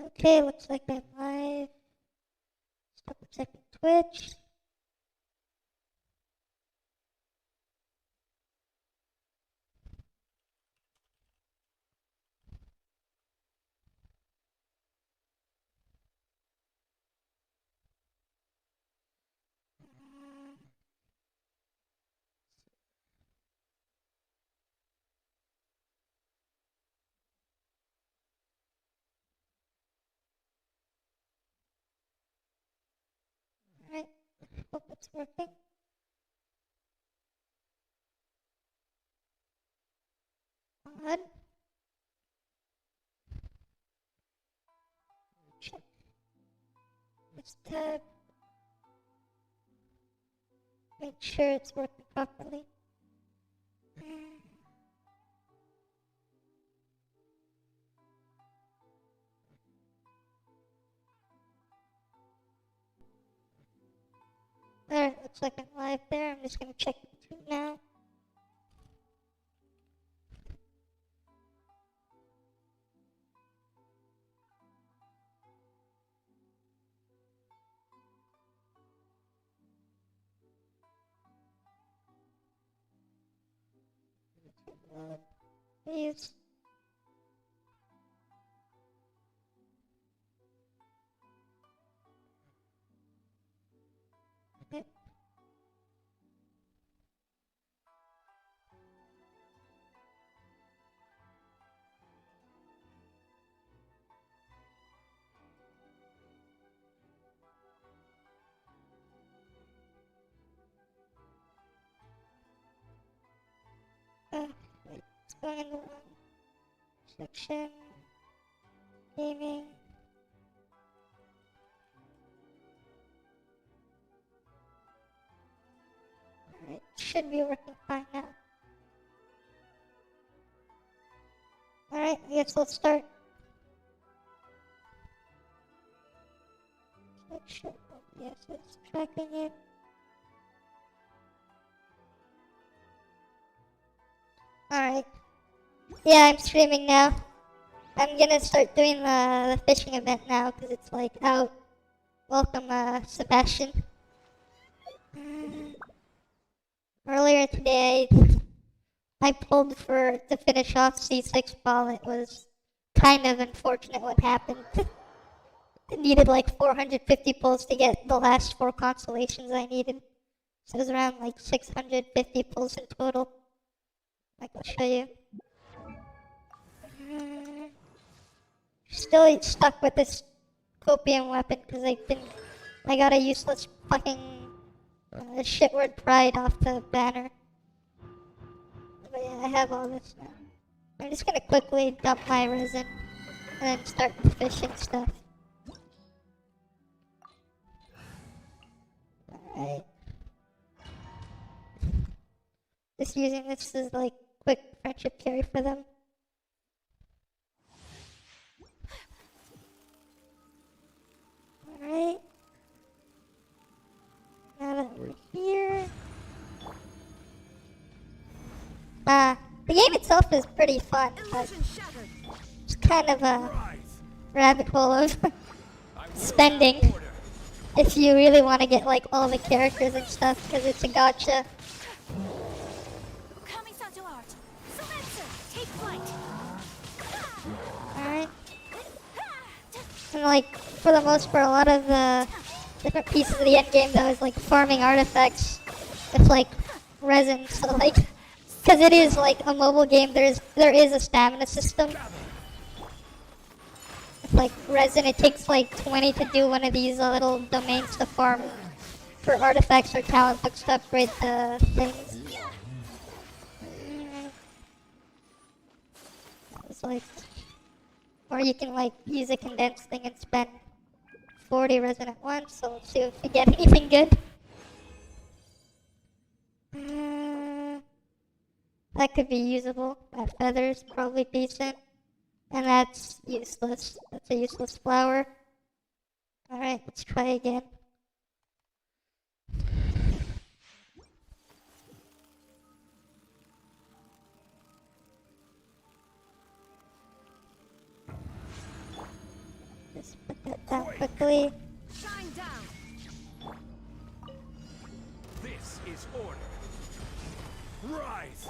Okay, looks like I'm live. Stop a second, Twitch. Alright, hope it's working. Odd. Check this tab. Make sure it's working properly. Alright, looks like I'm live there. I'm just gonna check YouTube now. Please. Yep. Wait, it's going in the wrong section. Gaming. Alright, should be working fine now. Alright, I guess let's start. Make sure OBS is tracking it. Alright. Yeah, I'm streaming now. I'm gonna start doing the fishing event now because it's like out. Welcome, Sebastian. Earlier today, I pulled to finish off C6 ball. It was kind of unfortunate what happened. I needed like 450 pulls to get the last 4 constellations I needed. So it was around like 650 pulls in total. I'll show you. Still stuck with this copium weapon because I got a useless fucking shitword pride off the banner. But yeah, I have all this now. I'm just gonna quickly dump my resin and then start the fishing stuff. Alright. Just using this as like quick friendship carry for them. Alright. Now that we're here. The game itself is pretty fun, but it's kind of a rabbit hole of spending if you really want to get like all the characters and stuff, because it's a gacha. Alright. And like, for the most part, a lot of the different pieces of the end game though is like farming artifacts with like resin, so like, because it is like a mobile game, there is a stamina system. With like resin, it takes like 20 to do one of these little domains to farm for artifacts or talent books to upgrade the things. It's like, or you can like use a condensed thing and spend 40 resin at once, so let's see if we get anything good. That could be usable. That feather's probably decent. And that's useless. That's a useless flower. Alright, let's try again. quickly. Shine down. This is order. Rise.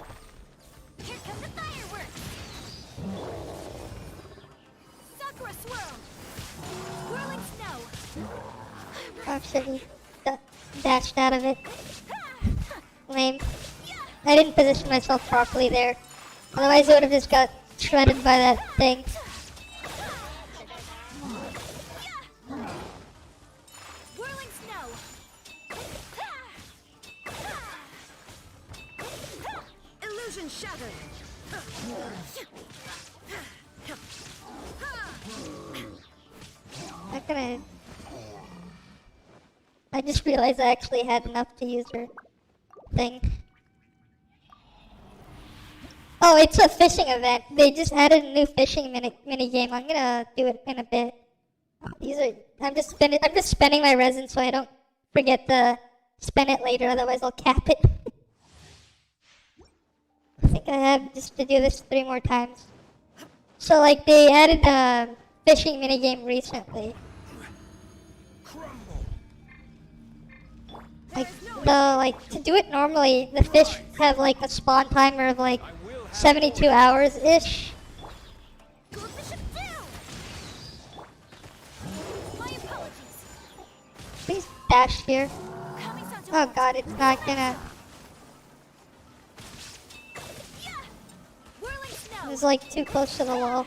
Here come the fireworks. Sakura swirl. Whirling snow. Oh shit, he dashed out of it. Lame. I didn't position myself properly there. Otherwise I would have just got shredded by that thing. Whirling snow. Illusion shattered. Not gonna... I just realized I actually had enough to use her thing. Oh, it's a fishing event. They just added a new fishing mini game. I'm gonna do it in a bit. I'm just spending my resin so I don't forget to spend it later. Otherwise, I'll cap it. I think I have just to do this 3 more times. So like they added a fishing mini game recently. Like to do it normally, the fish have like a spawn timer of like 72 hours ish. Please dash here. Oh god, it's not gonna. It's like too close to the wall.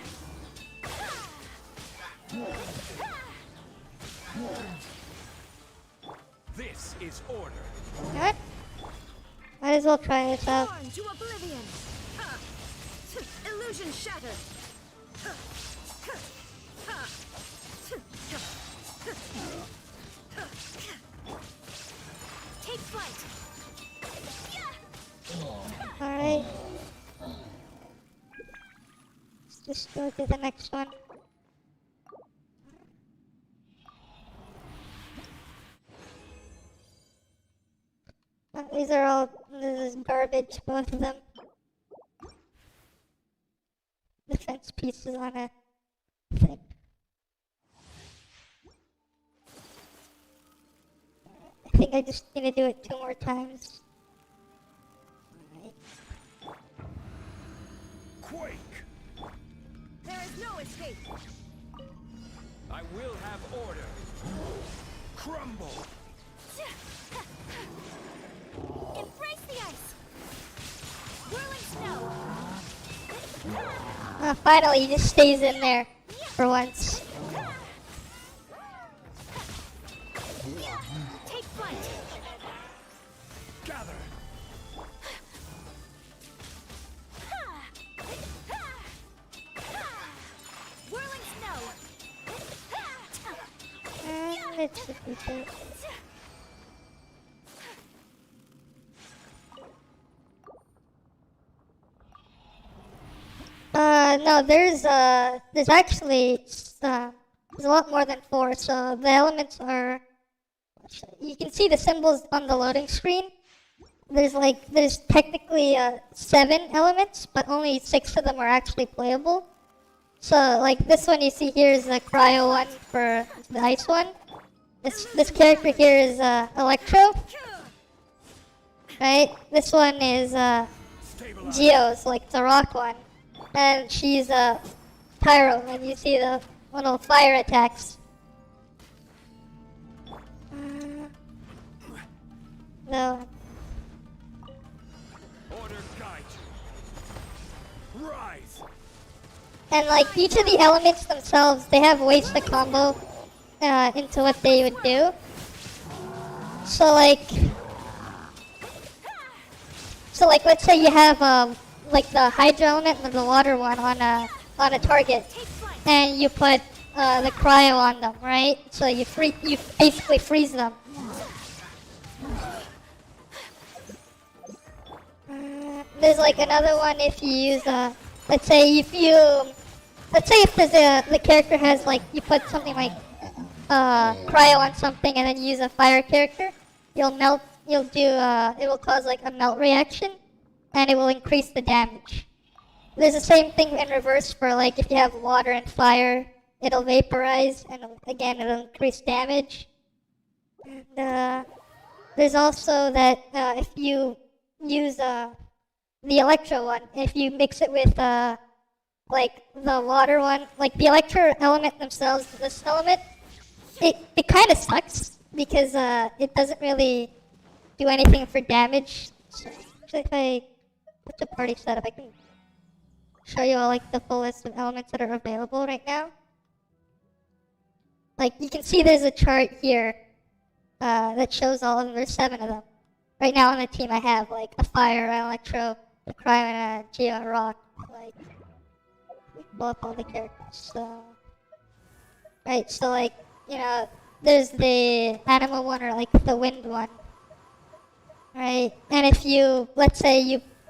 This is order. What? Might as well try this out. Born to oblivion. Illusion shattered. Take flight. Alright. Let's just go to the next one. These are all, this is garbage, both of them. Defense pieces on a thing. I think I just need to do it 2 more times. Alright. Quake. There is no escape. I will have order. Crumble. Embrace the ice. Whirling snow. Finally, he just stays in there for once. Take flight. Gather. Whirling snow. And it should be good. No, there's actually, there's a lot more than 4, so the elements are, you can see the symbols on the loading screen. There's technically 7 elements, but only 6 of them are actually playable. So, like, this one you see here is the cryo one for the ice one. This character here is Electro, right? This one is Geo's, like the rock one. And she's Pyro, and you see the little fire attacks. No. Order guide you. Rise. And like each of the elements themselves, they have ways to combo into what they would do. So like let's say you have like the hydro element and the water one on a target, and you put the cryo on them, right? So you basically freeze them. There's like another one if you use let's say if there's the character has like, you put something like cryo on something and then you use a fire character, it will cause like a melt reaction, and it will increase the damage. There's the same thing in reverse for like if you have water and fire, it'll vaporize, and again, it'll increase damage. And there's also that if you use the electro one, if you mix it with like the water one, like the electro element themselves, this element, it kind of sucks because it doesn't really do anything for damage. So if I put the party setup, I can show you all like the full list of elements that are available right now. Like you can see there's a chart here that shows all of them. There's 7 of them. Right now on the team I have like a fire, an electro, a cryo, and a geo, a rock. Like, blow up all the characters. So, right, so like, you know, there's the animal one or like the wind one. Right, and if you, let's say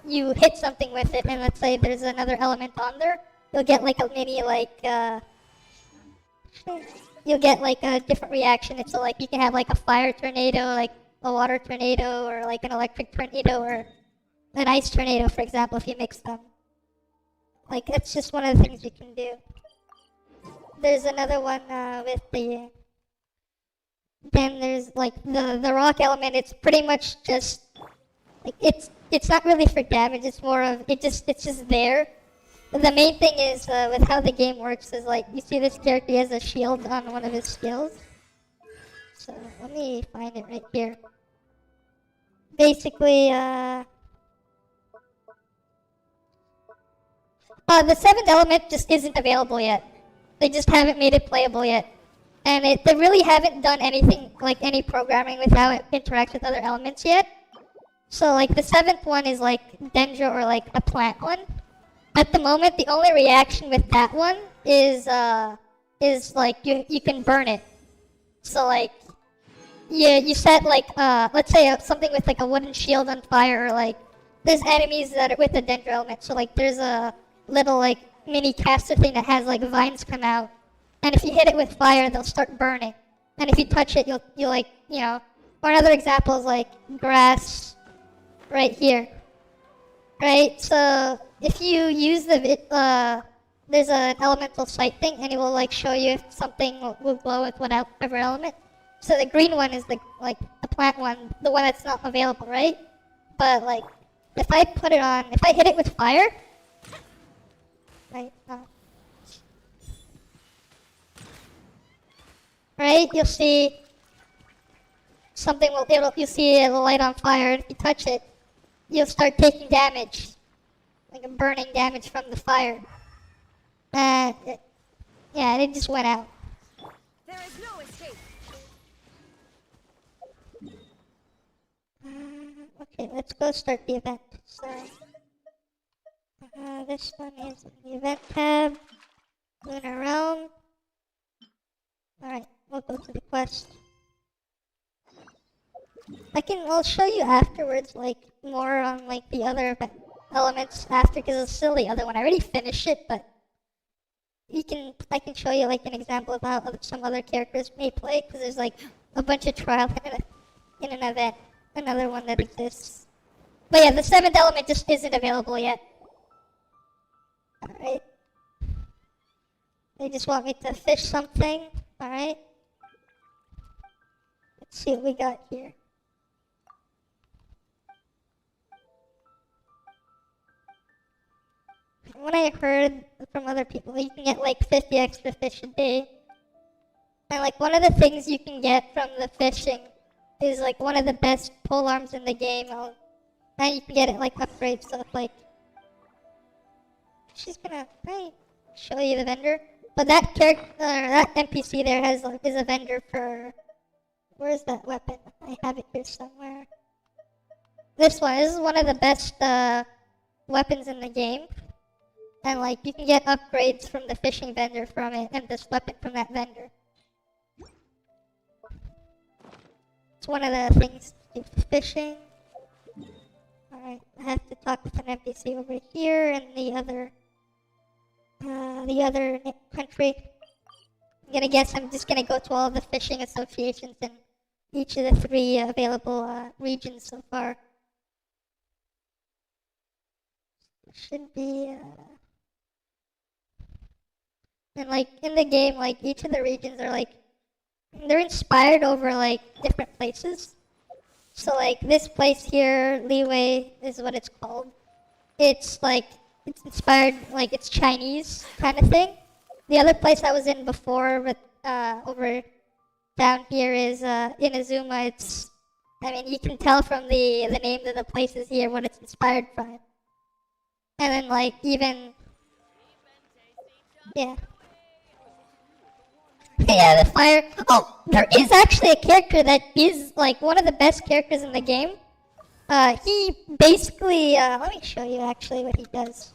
you hit something with it, and let's say there's another element on there, you'll get like a mini like you'll get like a different reaction. It's so like you can have like a fire tornado, like a water tornado, or like an electric tornado, or an ice tornado, for example, if you mix them. Like that's just one of the things you can do. There's another one with the. Then there's like the rock element. It's pretty much just like it's not really for damage. It's more of it's just there. But the main thing is with how the game works is like you see this character has a shield on one of his skills. So let me find it right here. Basically, the 7th element just isn't available yet. They just haven't made it playable yet. And they really haven't done anything, like any programming with how it interacts with other elements yet. So like the 7th one is like Dendro or like a plant one. At the moment, the only reaction with that one is like you can burn it. So like you set like let's say something with like a wooden shield on fire, or like there's enemies that are with the Dendro element. So like there's a little like mini caster thing that has like vines come out. And if you hit it with fire, they'll start burning. And if you touch it, you'll like, you know, or another example is like grass right here. Right? So if you use there's an elemental sight thing, and it will like show you if something will glow with whatever element. So the green one is the plant one, the one that's not available, right? But like, if I put it on, if I hit it with fire, right? Right? You'll see something you'll see the light on fire, and if you touch it, you'll start taking damage. Like a burning damage from the fire. And it just went out. There is no escape. Okay, let's go start the event. So, this one is the event tab. Lunar Realm. Alright, we'll go to the quest. I'll show you afterwards, like, more on, like, the other elements after, because it's still the other one. I already finished it, but I can show you, like, an example of how some other characters may play, because there's, like, a bunch of trials in an event. Another one that exists. But yeah, the 7th element just isn't available yet. Alright. They just want me to fish something. Alright. Let's see what we got here. What I heard from other people, you can get like 50 extra fish a day. And like one of the things you can get from the fishing is like one of the best pole arms in the game. And you can get it like upgrades, so if like she's gonna show you the vendor. But that character, that NPC there is a vendor for. Where's that weapon? I have it here somewhere. This is one of the best weapons in the game, and like you can get upgrades from the fishing vendor from it, and this weapon from that vendor. It's one of the things to do for fishing. Alright, I have to talk with an NPC over here in the other country. I'm just gonna go to all the fishing associations in each of the 3 available regions so far. Should be And like in the game, like each of the regions are like they're inspired over like different places. So like this place here, Leeway is what it's called. It's like it's inspired like it's Chinese kind of thing. The other place I was in before, but over down here is Inazuma. It's I mean you can tell from the names of the places here what it's inspired from. And then like even yeah. Yeah, the fire. Oh, there is actually a character that is like one of the best characters in the game. He basically, let me show you actually what he does.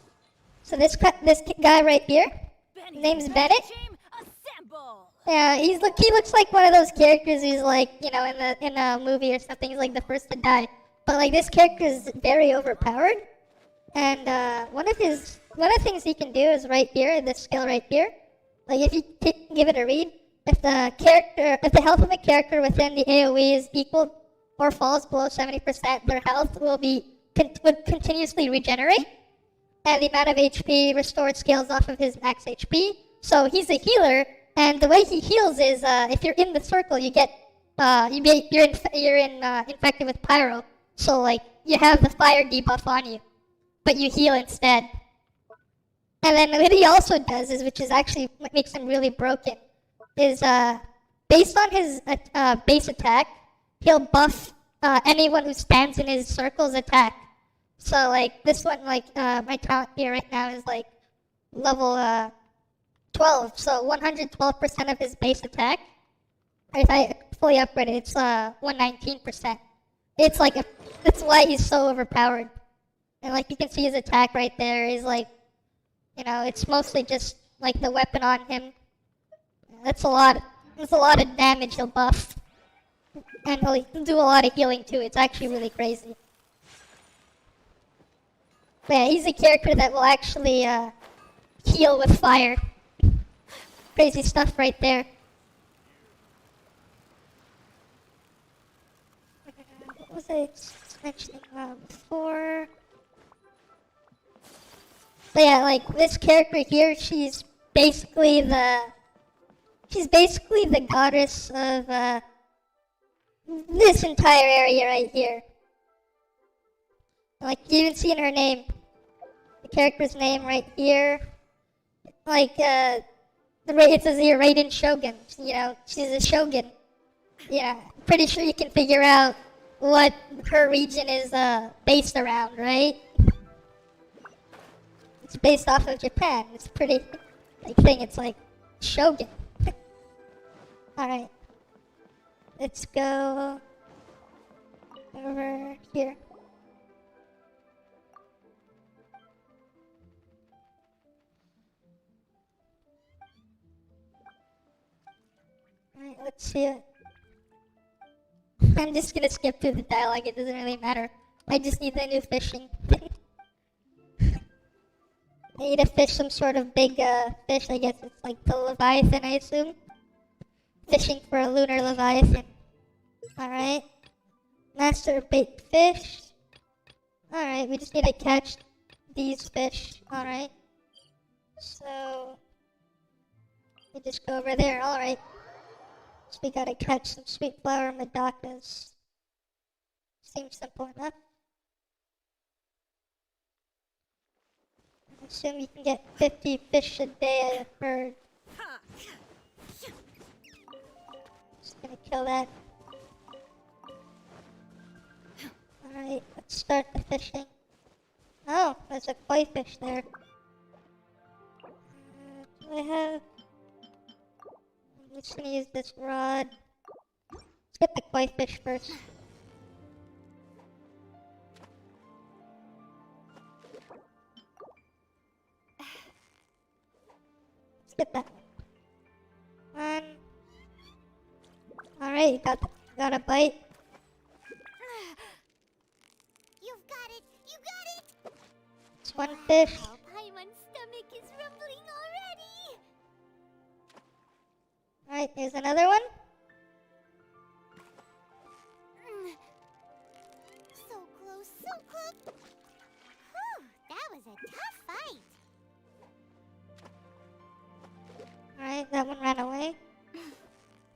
So this guy right here, his name's Bennett. Team, assemble! Yeah, he looks like one of those characters who's like, you know, in a movie or something. He's like the first to die. But like this character is very overpowered. And one of the things he can do is right here, this skill right here. Like if you give it a read, if the health of a character within the AOE is equal or falls below 70%, their health would continuously regenerate, and the amount of HP restored scales off of his max HP. So he's a healer, and the way he heals is if you're in the circle, you get you're infected with pyro. So like you have the fire debuff on you, but you heal instead. And then what he also does is, which is actually what makes him really broken, is based on his base attack, he'll buff anyone who stands in his circle's attack. So like this one, like my talent here right now is like level 12, so 112% of his base attack. If I fully upgrade it, it's 119%. It's like that's why he's so overpowered. And like you can see his attack right there is like, you know, it's mostly just like the weapon on him. That's a lot. That's a lot of damage he'll buff, and he'll do a lot of healing too. It's actually really crazy. But yeah, he's a character that will actually heal with fire. Crazy stuff right there. What was I mentioning before? But yeah, like this character here, she's basically the goddess of this entire area right here. Like you even see in her name, the character's name right here. Like it says here, Raiden Shogun. You know, she's a shogun. Yeah, pretty sure you can figure out what her region is based around, right? It's based off of Japan. It's pretty big thing. It's like shogun. Alright. Let's go over here. Alright, let's see it. I'm just gonna skip through the dialogue, it doesn't really matter. I just need the new fishing. I need to fish some sort of big fish, I guess it's like the Leviathan, I assume. Fishing for a lunar Leviathan. Alright. Master bait fish. Alright, we just need to catch these fish. Alright. So we just go over there, alright. So we gotta catch some sweet flower medacas. Seems simple enough. I assume you can get 50 fish a day at a bird. Just gonna kill that. Alright, let's start the fishing. Oh, there's a koi fish there. Do I have... I'm just gonna use this rod. Let's get the koi fish first. Let's get that one. Alright, got a bite. You've got it! You got it! It's one fish. Wow, Paimon's stomach is rumbling already! Alright, there's another one. So close, so close! Whew, that was a tough fight! Alright, that one ran away.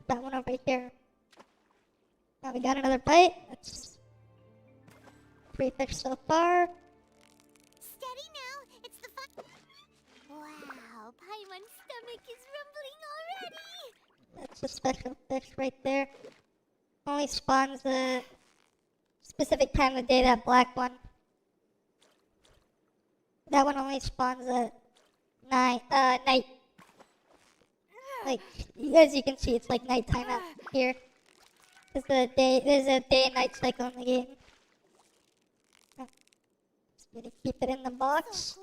That one over here. Now we got another bite. That's 3 fish so far. Steady now, it's the fun. Wow, Paimon's stomach is rumbling already. That's a special fish right there. Only spawns a specific time of day, that black one. That one only spawns at night. Like, as you can see, it's like nighttime out here. There's a day and night cycle in the game. Oh, just gonna keep it in the box. So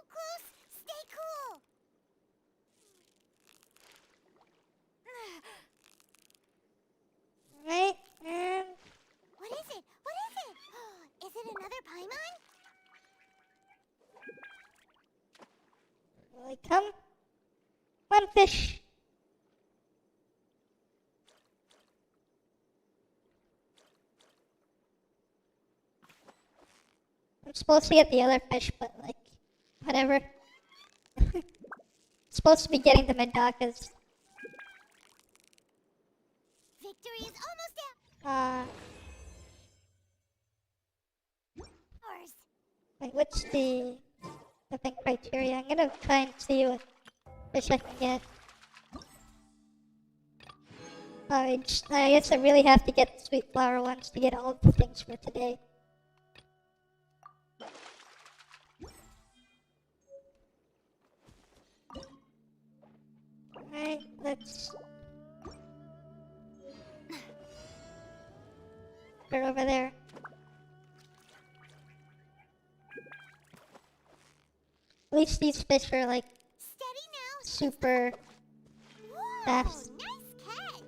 close. Stay cool. Right, and What is it? Is it another Paimon? will they come? One fish. I'm supposed to get the other fish, but like, whatever. Supposed to be getting the Mendakas. Victory is almost ours. Wait, what's the event criteria? I'm gonna try and see what fish I can get. I guess I really have to get the sweet flower ones to get all the things for today. Alright, let's put it over there. At least these fish are like Steady now. super Whoa, fast. nice catch.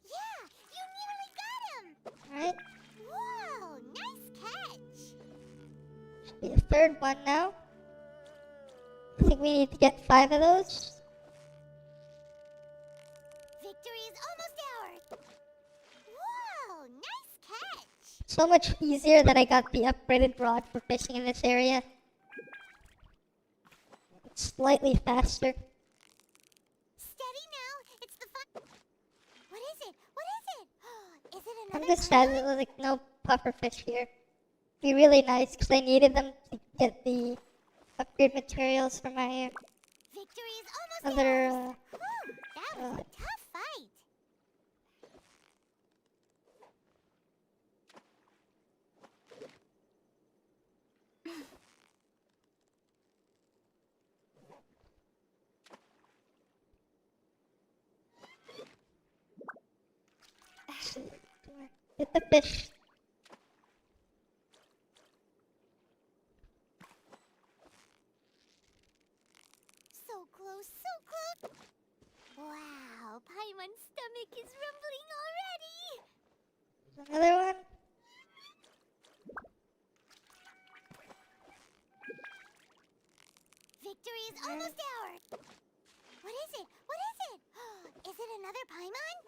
Yeah, you nearly got him. Alright, Whoa, nice catch. should be a third one now. I think we need to get 5 of those. Victory is almost ours. Whoa, nice catch. So much easier that I got the upgraded rod for fishing in this area. It's slightly faster. Steady now, it's the fun. What is it? Is it I'm another just sad that there's like no puffer fish here. Be really nice because I needed them to get the upgrade materials for my Victory is almost other. ours. Whew, that was a tough fight. Get the fish. So close. Wow, Paimon's stomach is rumbling already. Another one. Victory is almost ours. What is it? Is it another Paimon?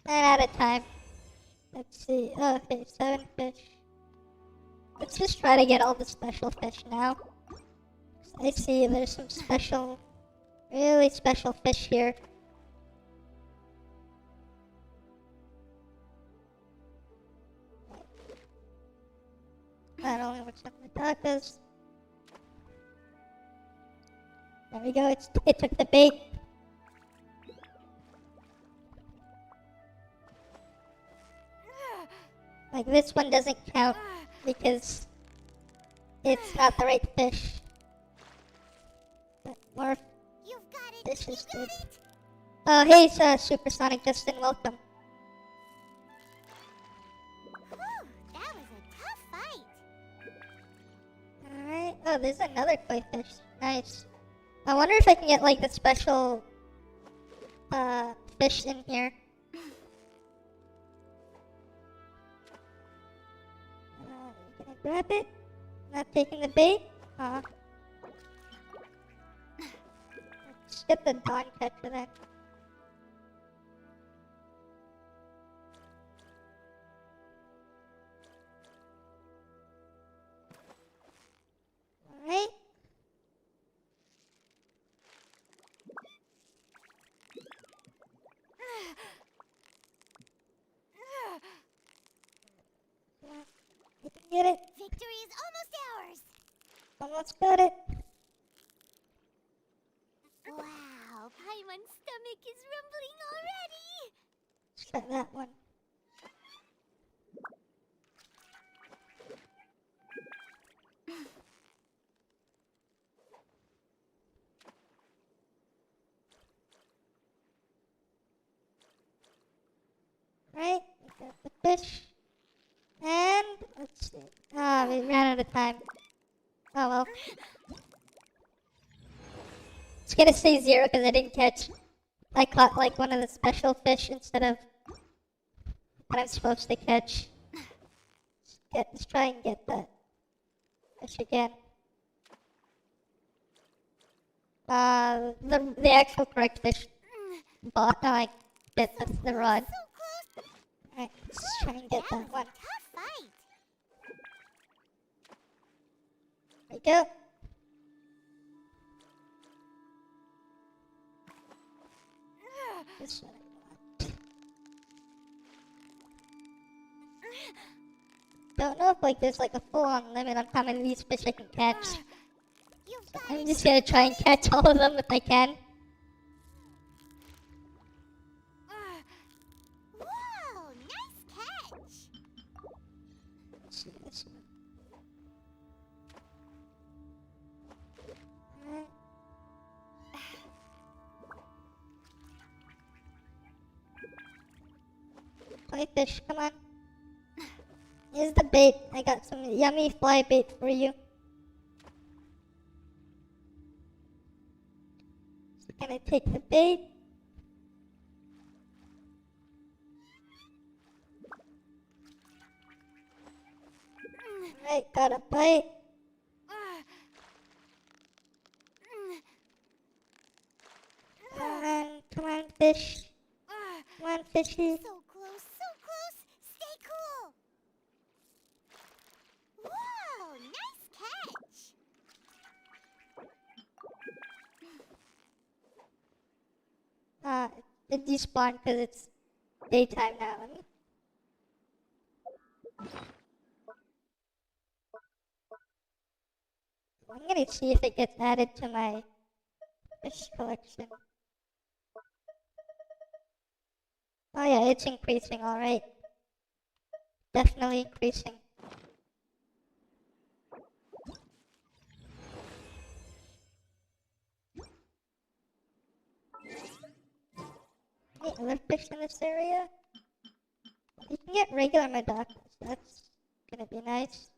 And out of time. Let's see. Oh, okay, 7 fish. Let's just try to get all the special fish now. I see there's some special, really special fish here. Not only works on the tacos. There we go, it took the bait. Like this one doesn't count because it's not the right fish. But more You've got it. fish You is got good. it. Oh, hey, Supersonic Justin, welcome. Whew, that was a tough fight. Alright, oh, there's another koi fish. Nice. I wonder if I can get like the special fish in here. Can I grab it? Not taking the bait? Let's get the dawn catcher then. Alright. You can get it. Victory is almost ours. Almost got it. Wow, Paimon's stomach is rumbling already. Let's try that one. Right, we got the fish. And let's see. Ah, we ran out of time. Oh well. It's gonna say 0 because I didn't catch. I caught like one of the special fish instead of what I'm supposed to catch. Let's try and get that fish again. The actual correct fish. But no, I get the rod. So close. Alright, let's try and get that one. Tough fight. There we go. This one I want. Don't know if like there's like a full-on limit on how many of these fish I can catch. You've got I'm it. just gonna try and catch all of them if I can. Whoa, nice catch. Let's see this one. Alright. Fly fish, come on. Here's the bait. I got some yummy fly bait for you. So gonna take the bait. Alright, got a bite. Come on, fish. Come on, fishy. So close, so close. Stay cool. Whoa, nice catch. It despawned because it's daytime now. I'm gonna see if it gets added to my fish collection. Oh yeah, it's increasing, alright. Definitely increasing. Any other fish in this area? You can get regular Medocs, that's gonna be nice.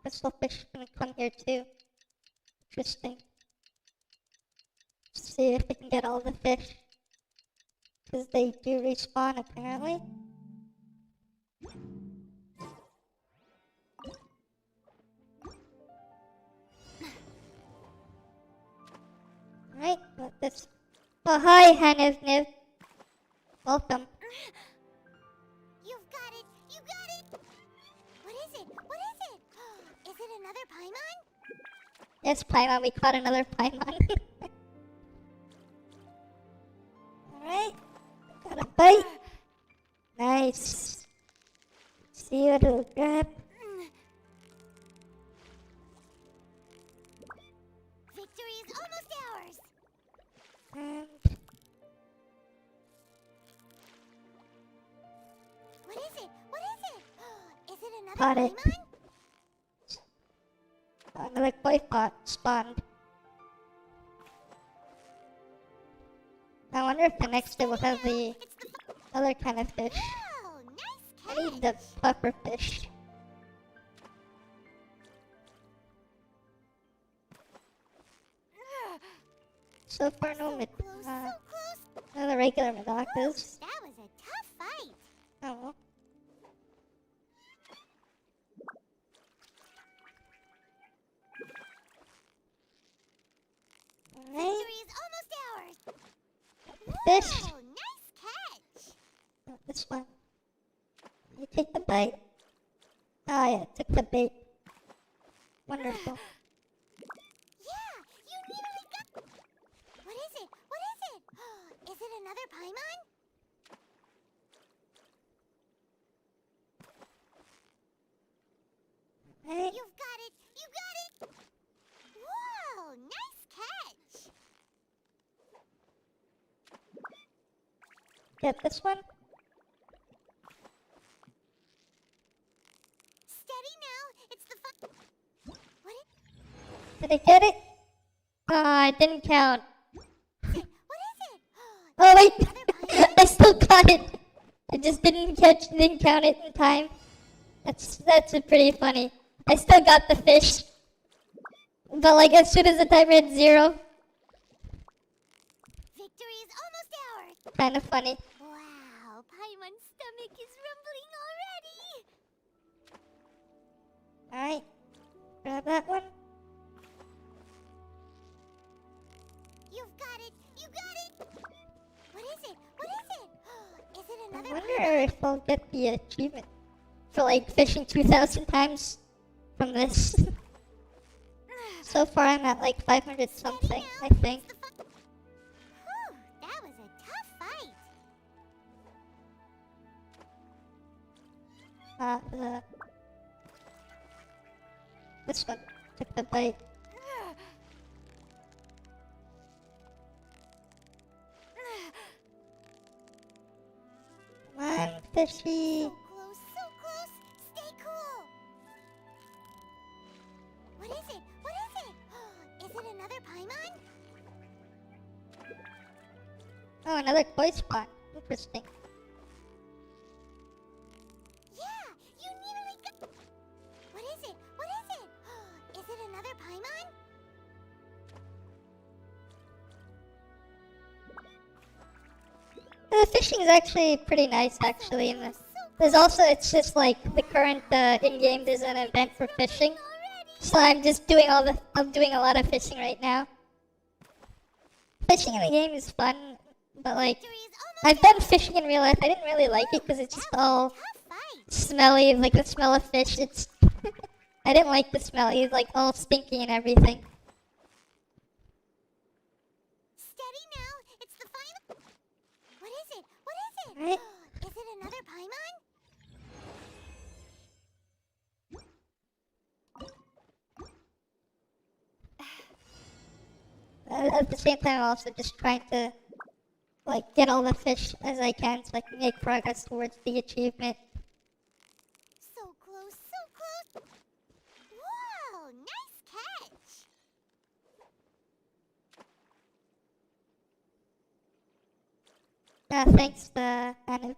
Crystal fish gonna come here too. Interesting. Let's see if we can get all the fish. Because they do respawn apparently. Alright, got this. Oh hi, Hanivniv. Welcome. You've got it. You got it. What is it? What is it? Is it another Paimon? Yes, Paimon, we caught another Paimon. Alright, got a bite. Nice. See what it'll grab. Victory is almost ours. And What is it? What is it? Is it another Got it. Paimon? another koi pot spawned. I wonder if the next day will have the It's the other kind of fish. Wow, I nice need catch. the puffer fish. So far, no mid. Close, so close. No, the regular Medocas. That was a tough fight. Oh well. fish. Whoa, nice catch. Oh, this one. You take the bite. Oh yeah, took the bait. Wonderful. Yeah, you nearly got. What is it? What is it? Is it another Paimon? Right. You've got it. You got it. Whoa, nice catch. Get this one. Steady now. It's the fun. What is Did I get it? Oh, it didn't count. it? What is it? Oh wait, Another Paimon? I still got it. I just didn't count it in time. That's pretty funny. I still got the fish, but like as soon as the timer hit 0, Victory is almost ours. kind of funny. Wow, Paimon's stomach is rumbling already. All right, grab that one. You've got it. You got it. What is it? What is it? Is it I another wonder Paimon? if I'll get the achievement for like fishing 2,000 times from this. So far, I'm at like 500 something, I think. Whew, that was a tough fight. This one took the bite. Come on, fishy. So close, so close. Stay cool. What is it? What is it? Is it another Paimon? Oh, another koi spot. Interesting. Yeah, you nearly got. What is it? What is it? Is it another Paimon? The fishing is actually pretty nice, actually. And So there's also, it's just like the current in-game. There's an event for fishing, so I'm just doing I'm doing a lot of fishing right now. Fishing in the game is fun, but like Victory is I've done fishing in real life. I didn't really like it because it's just all tough fight. smelly, like the smell of fish. It's I didn't like the smell. It's like all stinky and everything. Steady now. It's the final. What is it? What is it? Right. Is it another Paimon? At the same time, I'm also just trying to like get all the fish as I can so I can make progress towards the achievement. So close, so close. Whoa, nice catch. Thanks, Anna.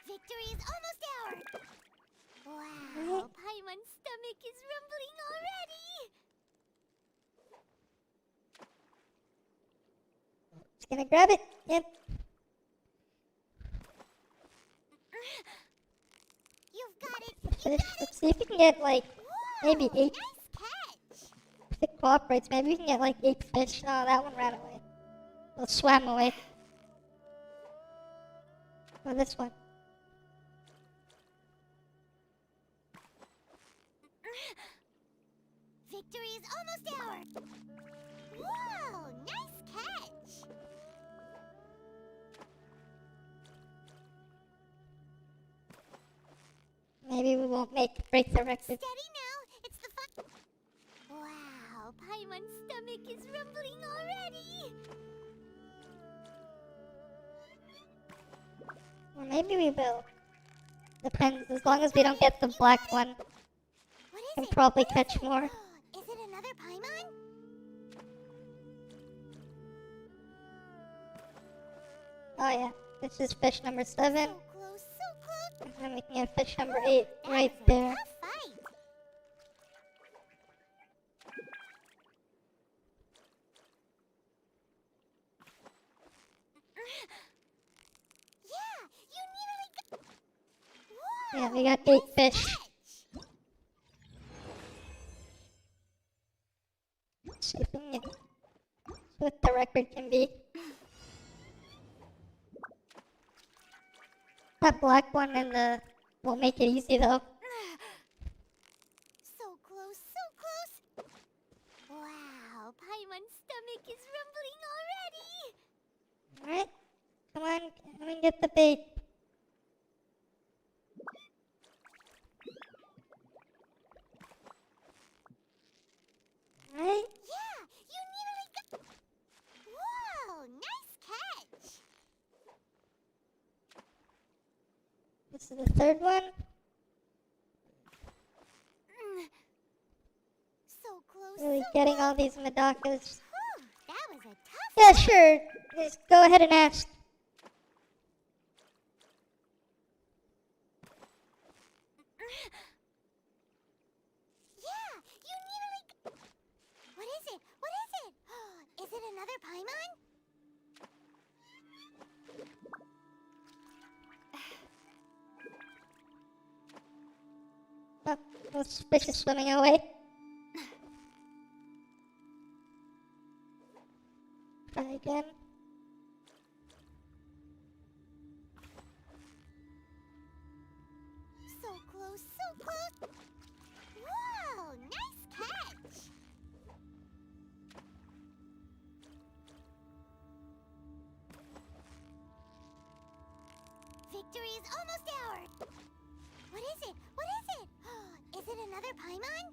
Victory is almost ours. Wow, Paimon's stomach is rumbling already. Just gonna grab it. Yep. You've got it. Fish. Let's see if we can get like maybe Whoa, 8. nice catch. If it cooperates, maybe we can get like 8 fish. Oh, that one ran away. Well, swam away. Oh, this one. Victory is almost ours. Whoa, nice catch. Maybe we won't break the record. Steady now. It's the fun. Wow, Paimon's stomach is rumbling already. Or maybe we will. Depends. As long as we don't get the black one, What is can it? probably What is catch it? more. Is it another Paimon? Oh yeah, this is fish number 7. So close, so close. And then we can get fish number 8 That right was a there. tough fight. Yeah, you nearly got. Whoa, Yeah, we got 8 nice fish. catch. Let's see if we can get what the record can be. That black one in the will make it easy though. So close, so close. Wow, Paimon's stomach is rumbling already. Alright, come on, come and get the bait. Alright, Yeah, you nearly got. Whoa, nice catch. this is the third one. So close, Really so getting close. all these Medakas. Whew, that was a tough Yeah, sure. Just go ahead and ask. Yeah, you nearly. What is it? What is it? Is it another Paimon? Oh, those fish is swimming away. Try again. So close, so close. Whoa, nice catch. Victory is almost ours. What is it? What is it? Is it another Paimon?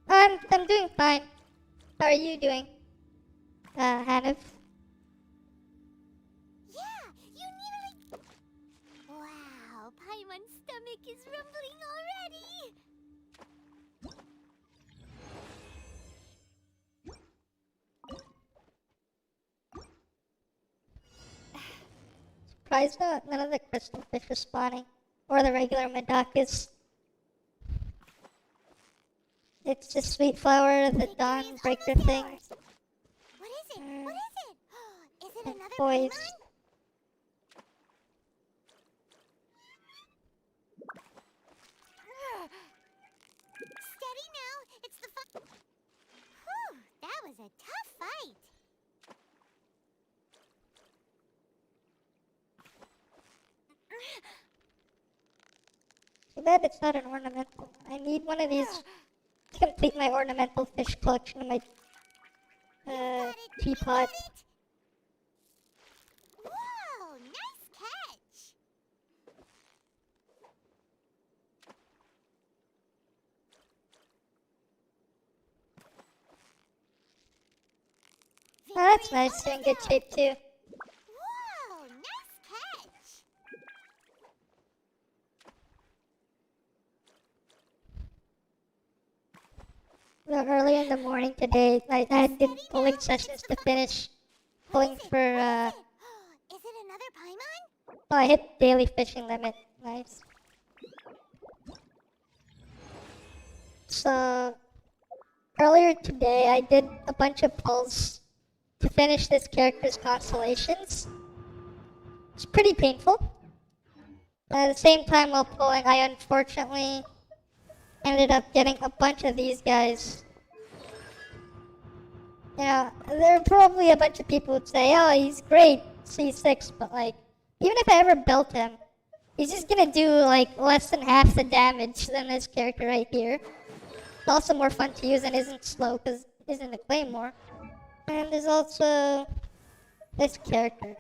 I'm doing fine. How are you doing? Hanif? Yeah, you nearly. Wow, Paimon's stomach is rumbling already. Surprised none of the crystal fish are spawning. Or the regular Medakas. It's just Sweet Flower, the Victory Dawn is Breaker almost thing. ours. What is it? What is it? Is it And another boys. Paimon? Steady now. It's the fun. Whew, that was a tough fight. Too bad it's not an ornamental. I need one of these to complete my ornamental fish collection in my Got it. teapot. Got it. Whoa, nice catch. Oh, that's Victory is nice. You're in almost good ours. shape too. Whoa, nice catch. Earlier in the morning today, I did pulling sessions to finish pulling What is it? for, What is it another Paimon? oh, I hit daily fishing limit. Nice. So, earlier today, I did a bunch of pulls to finish this character's constellations. It's pretty painful. At the same time, while pulling, I unfortunately ended up getting a bunch of these guys. You know, there are probably a bunch of people who'd say, oh, he's great, C6, but like, even if I ever built him, he's just gonna do like less than half the damage than this character right here. It's also more fun to use and isn't slow because it isn't a claymore. And there's also this character.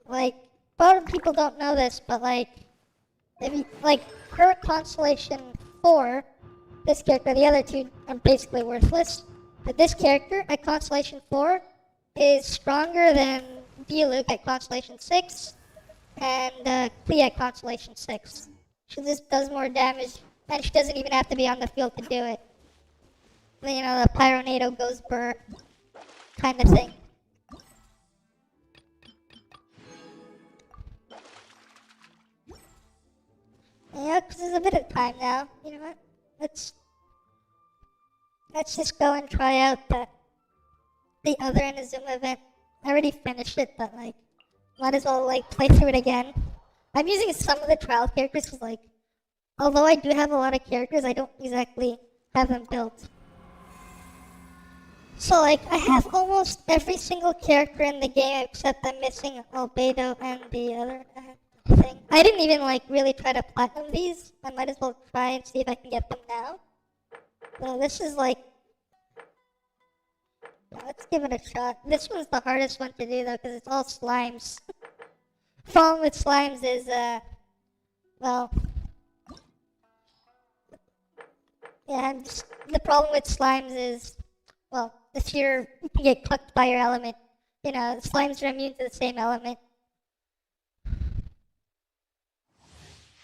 Like, a lot of people don't know this, but like, if you, like, her Constellation 4, this character, the other two are basically worthless. But this character at Constellation 4 is stronger than Diluc at Constellation 6 and Clea at Constellation 6. She just does more damage, and she doesn't even have to be on the field to do it. You know, the Pyronado goes burr kind of thing. Yeah, because there's a bit of time now. You know what? Let's just go and try out the other Inazuma event. I already finished it, but like, might as well like play through it again. I'm using some of the trial characters because like, although I do have a lot of characters, I don't exactly have them built. So like, I have almost every single character in the game except I'm missing Albedo and the other thing. I didn't even like really try to platinum these. I might as well try and see if I can get them now. So this is like, let's give it a shot. This one's the hardest one to do though, because it's all slimes. Problem with slimes is, well, yeah, the problem with slimes is, well, if you get cooked by your element, you know, slimes are immune to the same element.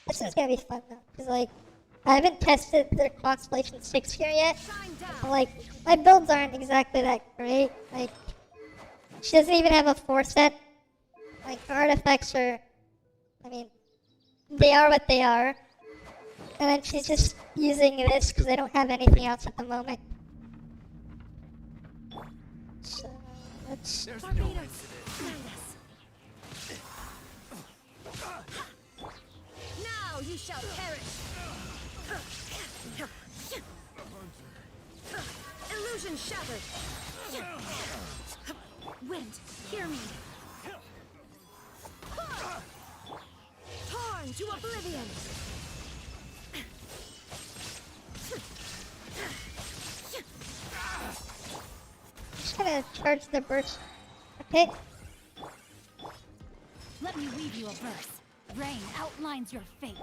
This is gonna be fun though, because like, I haven't tested their Constellation 6 here yet. Like, my builds aren't exactly that great. Like, she doesn't even have a 4 set. Like, her artifacts are, I mean, they are what they are. And then she's just using this because they don't have anything else at the moment. So, let's... There's no incident. Now you shall perish. Illusion shattered. Wind, hear me. Torn to oblivion. Just gonna charge the burst. Okay. Let me weave you a verse. Rain outlines your fate.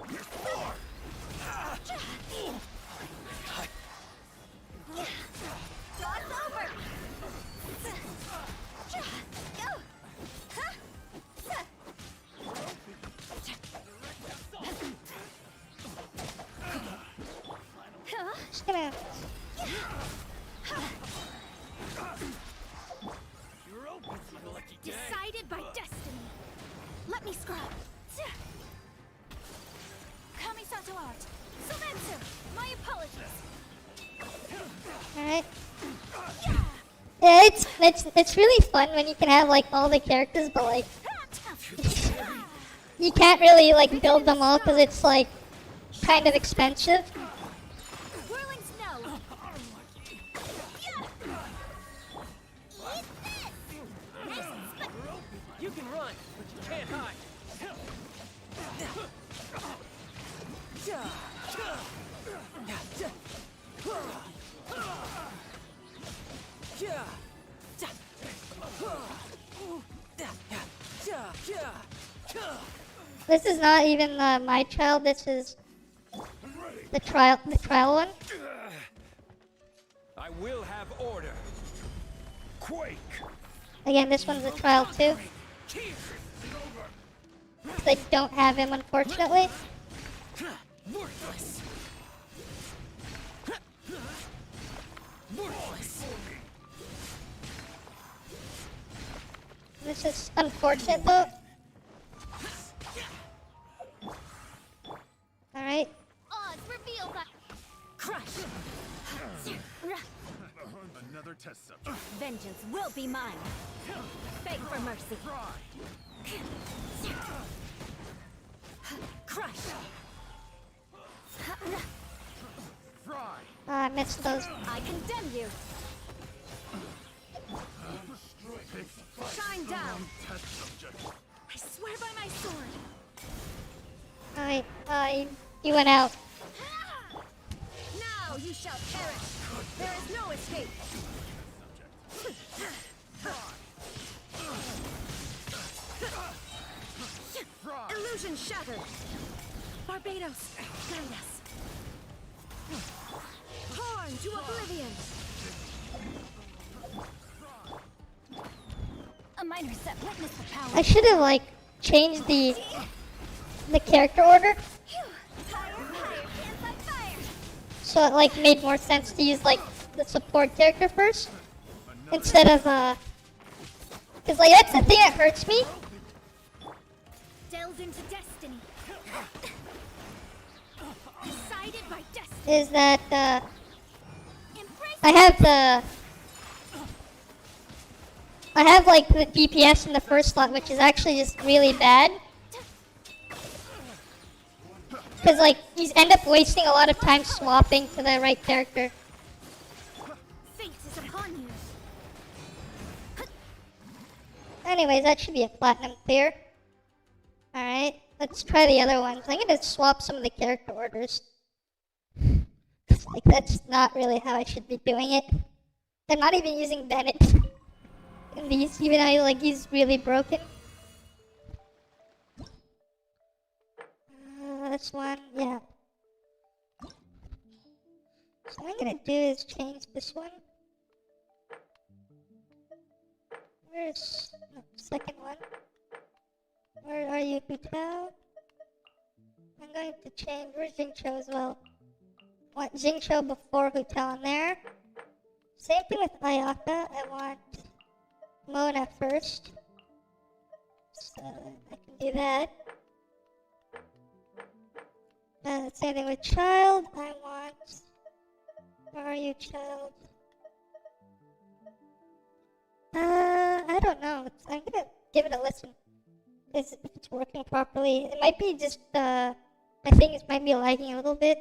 Dog's over. Just gonna... You're open for the lucky day. Decided by destiny. Let me scrub. Kamisato art. Sumetsu. My apologies. Alright. Yeah, it's really fun when you can have like all the characters, but like you can't really like build them all because it's like kind of expensive. Whirling snow. You can run, but you can't hide. This is not even my child. This is the trial one. I will have order. Quake. Again, this one's a trial too. They don't have him, unfortunately. Worthless. Worthless. This is unfortunate though. Alright. Odds reveal that. Crush! Another test subject. Vengeance will be mine. Beg for mercy. Crush! Fry. I missed those. I condemn you. Shine down. Test subject. I swear by my sword. Alright, you went out. Now you shall perish. There is no escape. Illusion shattered. Barbados, guide us. Torn to oblivion. A minor set. Witness the power. I should have like changed the character order Fire, dance like fire. so it like made more sense to use like the support character first instead of because like that's the thing that hurts me. Delved into destiny. Decided by destiny. Is that Embrace I have like the DPS in the first slot, which is actually just really bad. Because, like, you end up wasting a lot of time swapping to the right character. Fate is upon you. Anyways, that should be a platinum clear. Alright, let's try the other ones. I'm gonna swap some of the character orders. Like, that's not really how I should be doing it. I'm not even using Bennett in these, even though, like, he's really broken. This one, yeah. So what I'm gonna do is change this one. Where's the second one? Where are you, Hutao? I'm going to change, where's Jingcho as well? Want Jingcho before Hutao in there. Same thing with Ayaka, I want Mona first. So I can do that. Same thing with Child, I want... Where are you, Child? I don't know. I'm gonna give it a listen. If it's working properly. It might be just, my things might be lagging a little bit.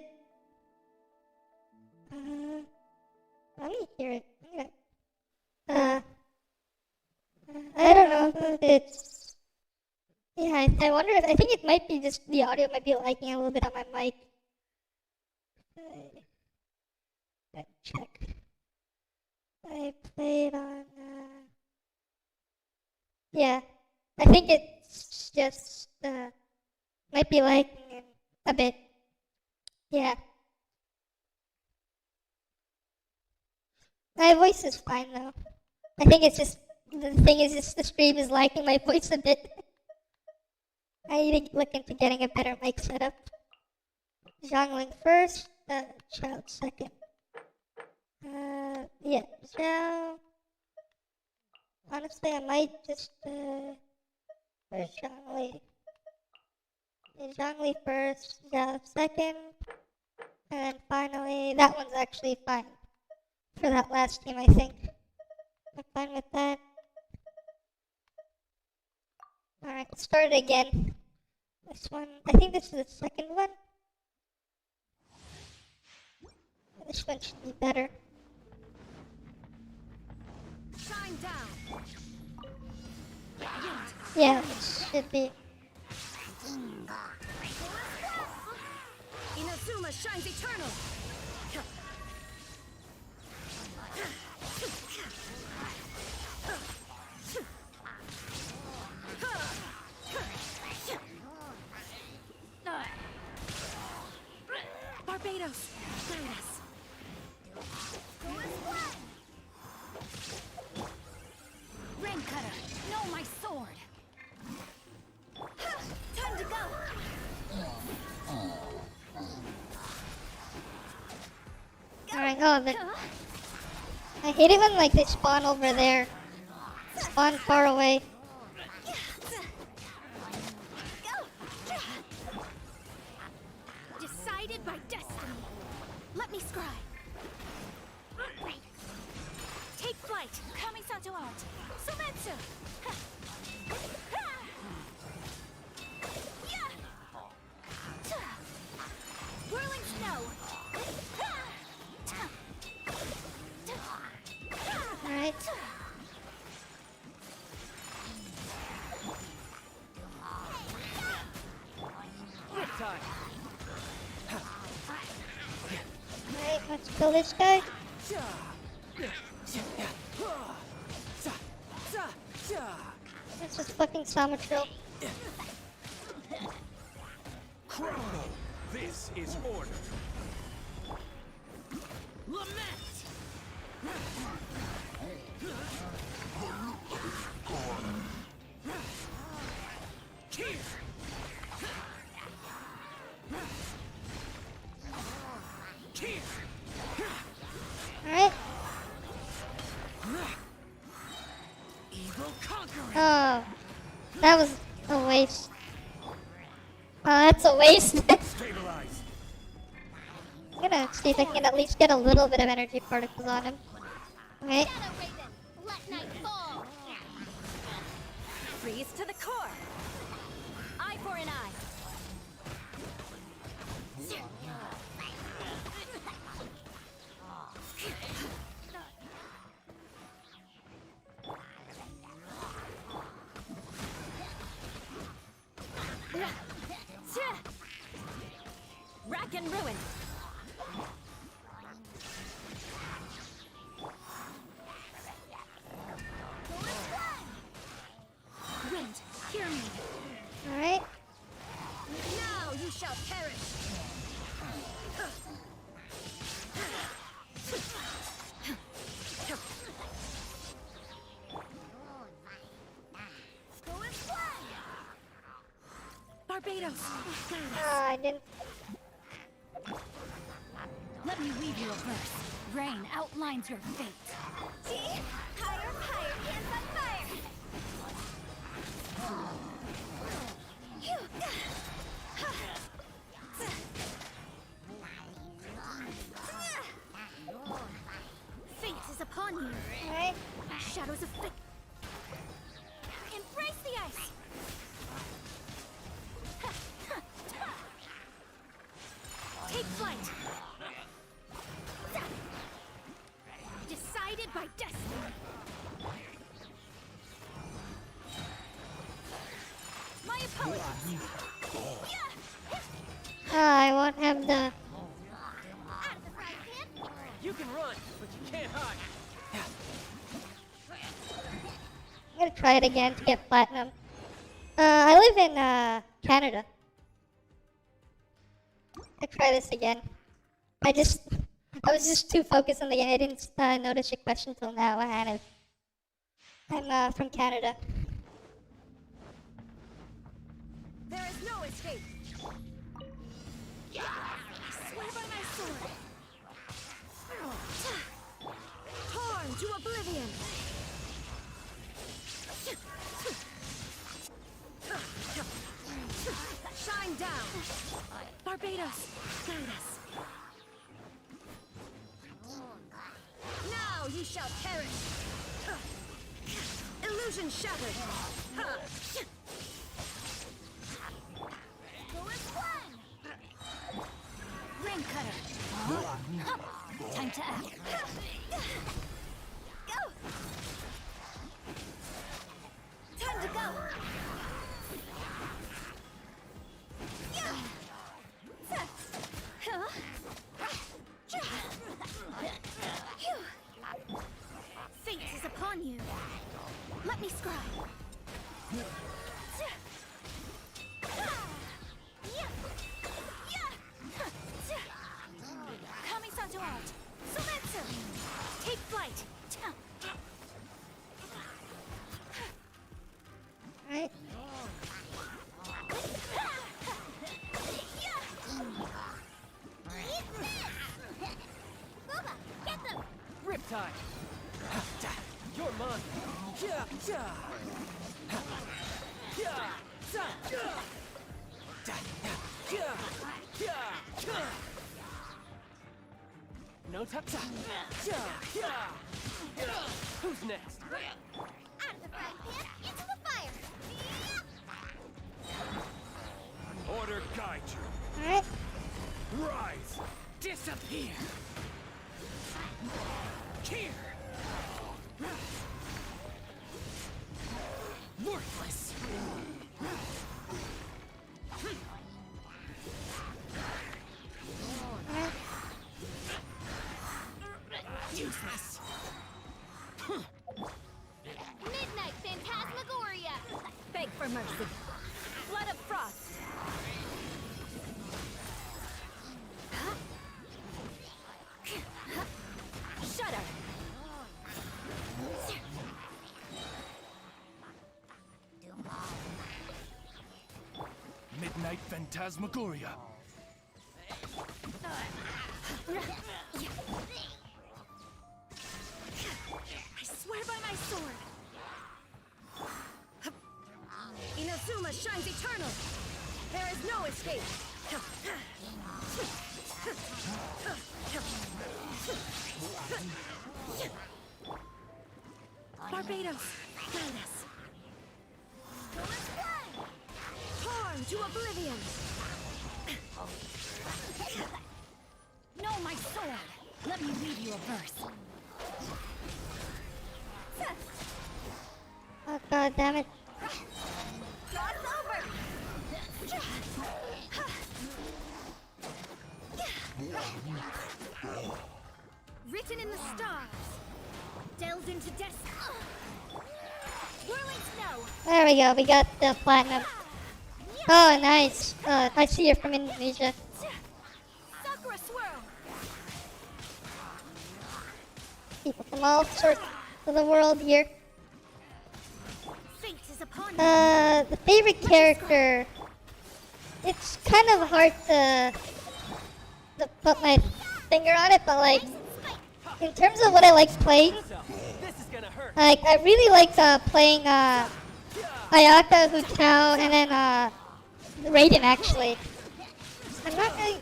Let me hear it. I don't know if it's... Yeah, I wonder if... I think it might be just the audio might be lagging a little bit on my mic. Let's check. I played on... Yeah, I think it's just might be lagging a bit. Yeah. My voice is fine though. I think it's just the thing is just the stream is lagging my voice a bit. I need to look into getting a better mic setup. Zhangling first, Child second. Yeah, Zhao. Honestly, I might just, where's Zhangli? Yeah, Zhangli first, Zhao second, and then finally, that one's actually fine. For that last team, I think. I'm fine with that. Alright, let's start it again. This one, I think this is the second one. This one should be better. Shine down. Yeah, it should be. Inazuma shines eternal. Barbados, guide us. Rain cutter, know my sword. Time to go. Alright, I hate it when like they spawn over there. Spawn far away. Decided by destiny. Let me scry. Take flight. Kamisato out. Sumetsu. Whirling snow. Alright. Alright, let's kill this guy. This is fucking Samatrill. Crumble. This is order. Lament. Alright. Oh, that was a waste. Oh, that's a waste. Stabilize. I'm gonna see if I can at least get a little bit of energy particles on him. Alright. Let night fall. Freeze to the core. Eye for an eye. in ruin. Wind, hear me. Alright. Now you shall perish. Barbados, I didn't. let me weave you a verse. Rain outlines your fate. See? Higher, higher, hands on fire! Fate is upon you. Alright. Shadows of fate. Embrace the ice. Take flight. Decided by destiny. My apologies. I won't have the. Out of the frying pan! You can run, but you can't hide. I'm gonna try it again to get platinum. I live in Canada. I'll try this again. I was just too focused on the game. I didn't notice your question till now, Hannah. I'm from Canada. There is no escape. Swear by my sword. Torn to oblivion. Shine down. Barbados, guide us. Now you shall perish. Illusion shattered. Ring cutter. Time to act. Go! Time to go! Fate is upon you. Let me scribe. Kami-santo out. Sumetsu. Take flight. Alright. Booba, get them! Riptide. You're mine. Yeah, yeah. Yeah, yeah. Yeah, yeah. No touch. Yeah, yeah. Who's next? Out of the frying pan, into the fire! Order guide you. Alright. Rise. Disappear. Here. Worthless. Useless. Midnight Phantasmagoria! Beg for mercy. Blood of frost. Shudder. Midnight Phantasmagoria. I swear by my sword. Inazuma shines eternal. There is no escape. Barbados, guide us. Torn to oblivion. Know my sword. Let me read you a verse. Oh god damn it. Cross over! written in the stars. Delved into destiny. Whirling snow. There we go. We got the platinum. Oh, nice. I see you're from Indonesia. Sakura swirl. People from all sorts of the world here. Fate is upon you. The favorite character. It's kind of hard to put my finger on it, but like, in terms of what I like playing, This is gonna hurt. like I really like playing Ayaka, Hu Tao, and then Raiden actually. I'm not really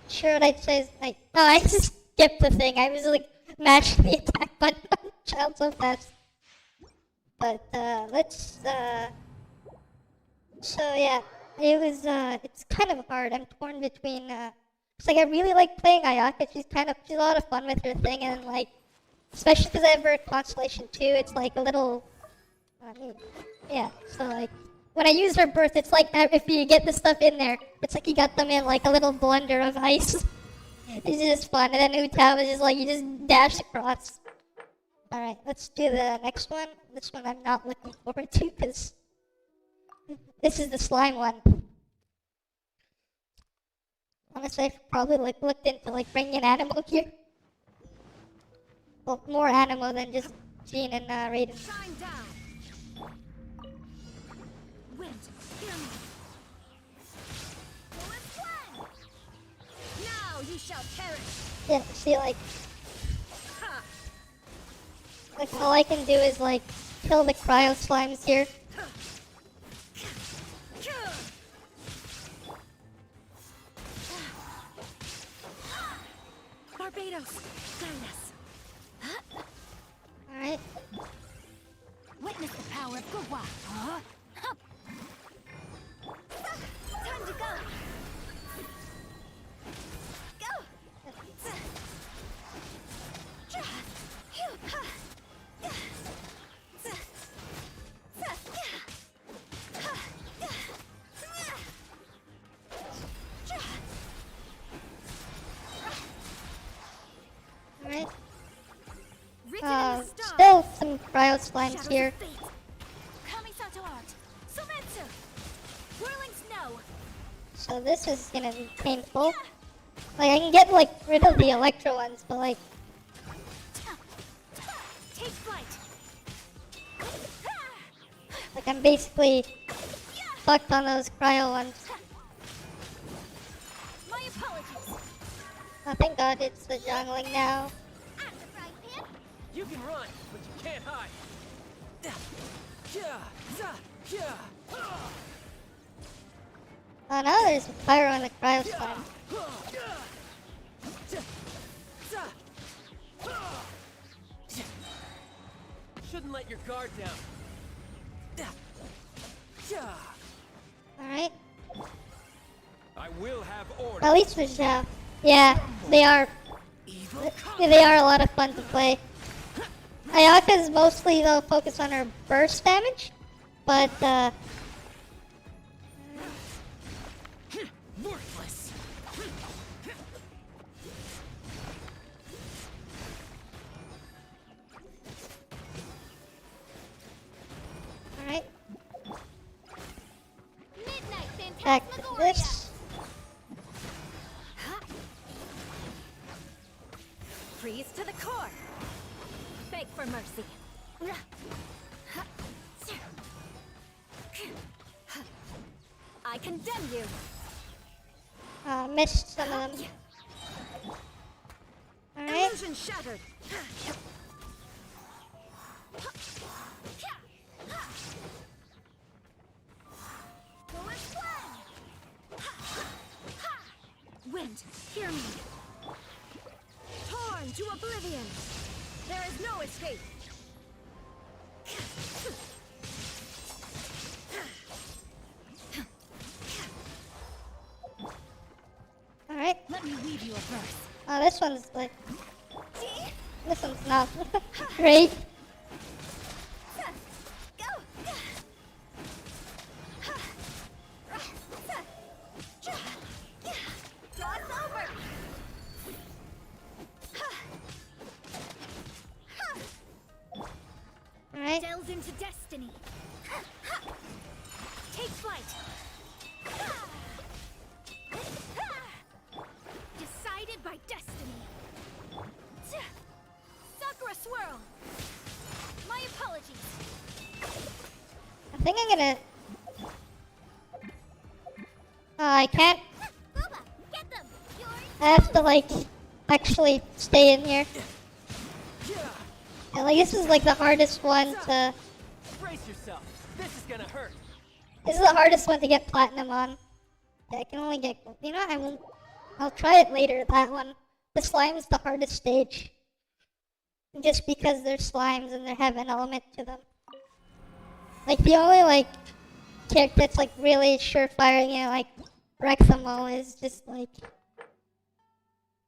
sure what I'd say is like. Oh, I just skipped the thing. I was like mashing the attack button on child so fast. But let's. So yeah, it was. It's kind of hard. I'm torn between. It's like I really like playing Ayaka. She's a lot of fun with her thing, and like, especially because I have her Constellation 2. It's like a little. Yeah. So like, when I use her birth, it's like if you get the stuff in there, it's like you got them in like a little blender of ice. It's just fun, and then Utah is just like you just dash across. All right, let's do the next one. This one I'm not looking forward to because this is the slime one. Honestly, I probably looked into like bringing Animo here. Well, more Animo than just Jean and Raiden. Shine down. Wind, hear me. Now you shall perish. Yeah, see, like Ha! all I can do is like kill the cryo slimes here. Barbados, guide us. All right. Witness the power of Gua. Huh? Time to go. Go. All right. Written in the stars. Still some cryo slimes Shadows here. of fate. Kamisato art. Sometsu. Whirling snow. So this is gonna be painful. Like I can get like rid of the electro ones, but like Take flight. I'm basically fucked on those cryo ones. My apologies. Oh, thank God it's the jungling now. I'm the frying pan. You can run, but you can't hide. Oh no, there's fire on the cryo slime. Shouldn't let your guard down. Alright. I will have order. At least with Zhao. Yeah, they are Evil a lot of fun to play. Ayaka is mostly though focused on her burst damage, but worthless. alright. Midnight Back to Phantasmagoria. this. Freeze to the core. Beg for mercy. I condemn you. Missed some of them. Alright. Illusion shattered. Wind, hear me. Torn to oblivion. There is no escape. Alright. Let me weave you a verse. Oh, this one's like. This one's not great. into destiny. Take flight. Decided by destiny. Sakura swirl. My apologies. I think I'm gonna. I can't. Booba, get them. Yours. I have to like actually stay in here. And like this is like the hardest one to. Brace yourself. This is gonna hurt. This is the hardest one to get platinum on. Yeah, I can only get. You know, I won't. I'll try it later. That one. The slime's the hardest stage. Just because they're slimes and they have an element to them. Like the only like character that's like really surefire, you know, like Rexamo is just like,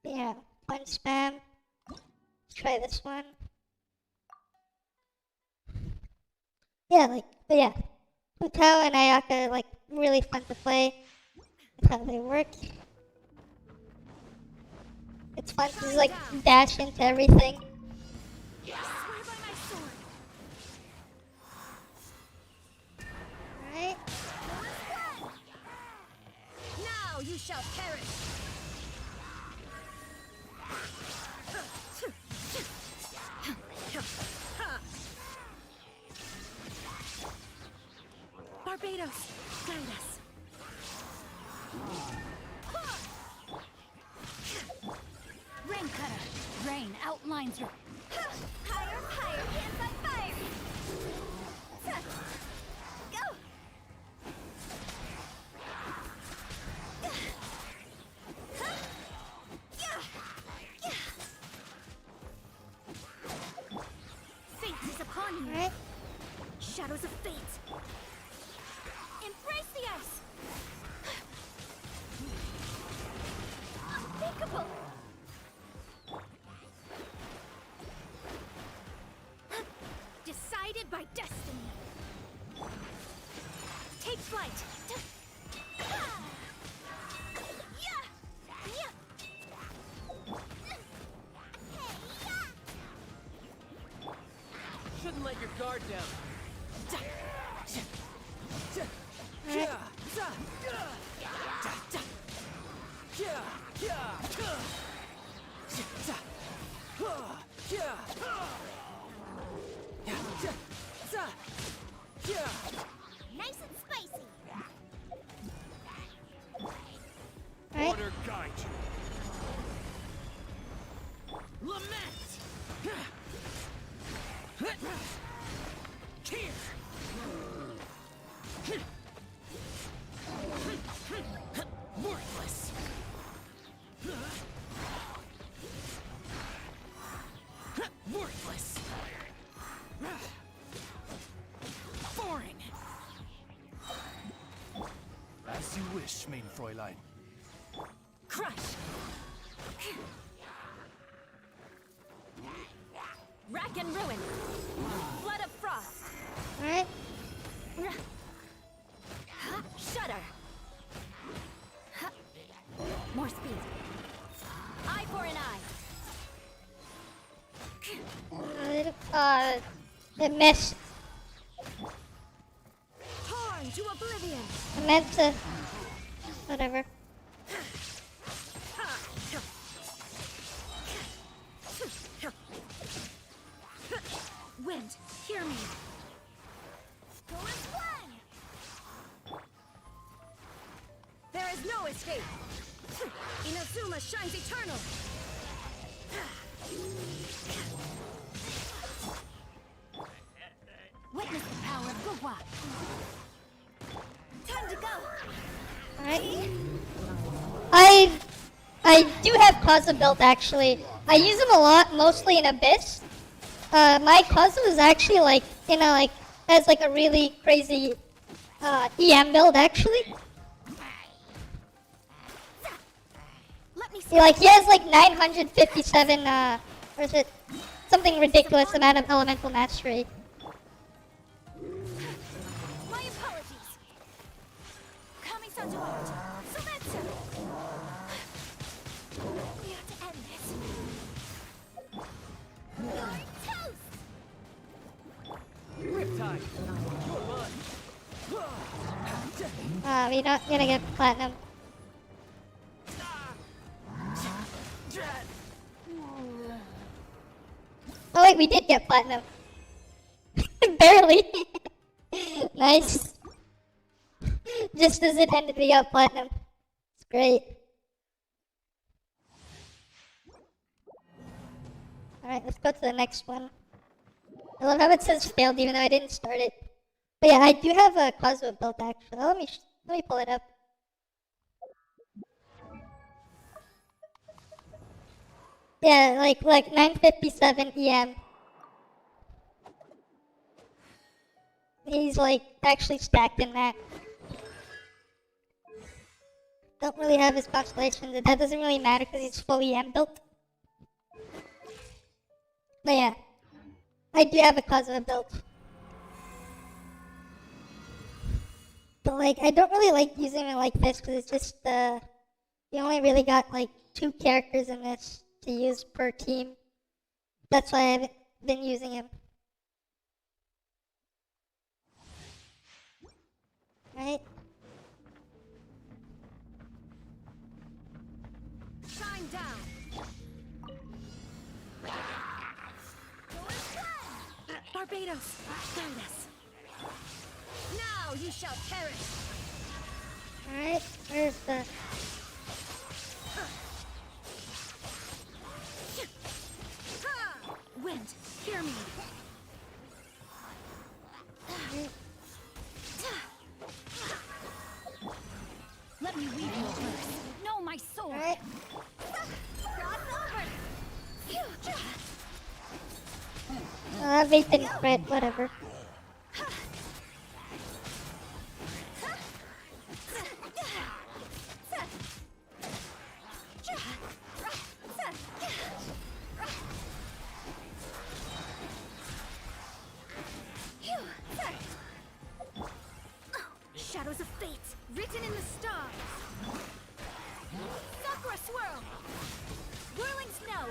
yeah, punch spam. Let's try this one. Yeah, like, but yeah, Hutao and Ayaka are like really fun to play. That's how they work. It's fun to just like dash into everything. Swear by my sword. Right? Now you shall perish. Barbados, guide us. Rain cutter, rain outlines your. Higher, higher, hands on fire. Go. Fate is upon you. Right? Shadows of fate. Embrace the ice. Unthinkable. Decided by destiny. Take flight. Shouldn't let your guard down. Nice and spicy. Right? Order guide you. Lament! Here! Worthless! Worthless! Foreign! As you wish, mein Fräulein. Crush. Rack and ruin. Flood of frost. Right? Shudder. More speed. Eye for an eye. It missed. Torn to oblivion. I meant to. Whatever. Wind, hear me. Go as one. There is no escape. Inazuma shines eternal. Witness the power of Gugwa. Time to go. Alright. I do have Kaza built actually. I use them a lot, mostly in Abyss. My Kaza is actually like, you know, like, has like a really crazy EM build actually. Let me see. He has like 957, or is it something ridiculous amount of elemental mastery. My apologies. Kami-san's art. Sometsu. We have to end this. You're toast. Riptide! you're not gonna get platinum. Oh wait, we did get platinum. Barely. Nice. Just as it ended, we got platinum. It's great. Alright, let's go to the next one. I love how it says failed even though I didn't start it. But yeah, I do have a Cosmo built actually. Let me pull it up. Yeah, like 9:57 p.m. He's like actually stacked in that. Don't really have his constellations, and that doesn't really matter because he's fully M built. But yeah, I do have a Cosmo built. But like, I don't really like using it like this because it's just you only really got like 2 characters in this to use per team. That's why I haven't been using him. Right? Shine down. Barbados, guide us. Now you shall perish. Alright, where's the... Wind, hear me. Let me weave your verse. Know my sword. Alright. Cross over. Vape didn't crit, whatever. Shadows of fate, written in the stars. Sakura swirl. Whirling snow.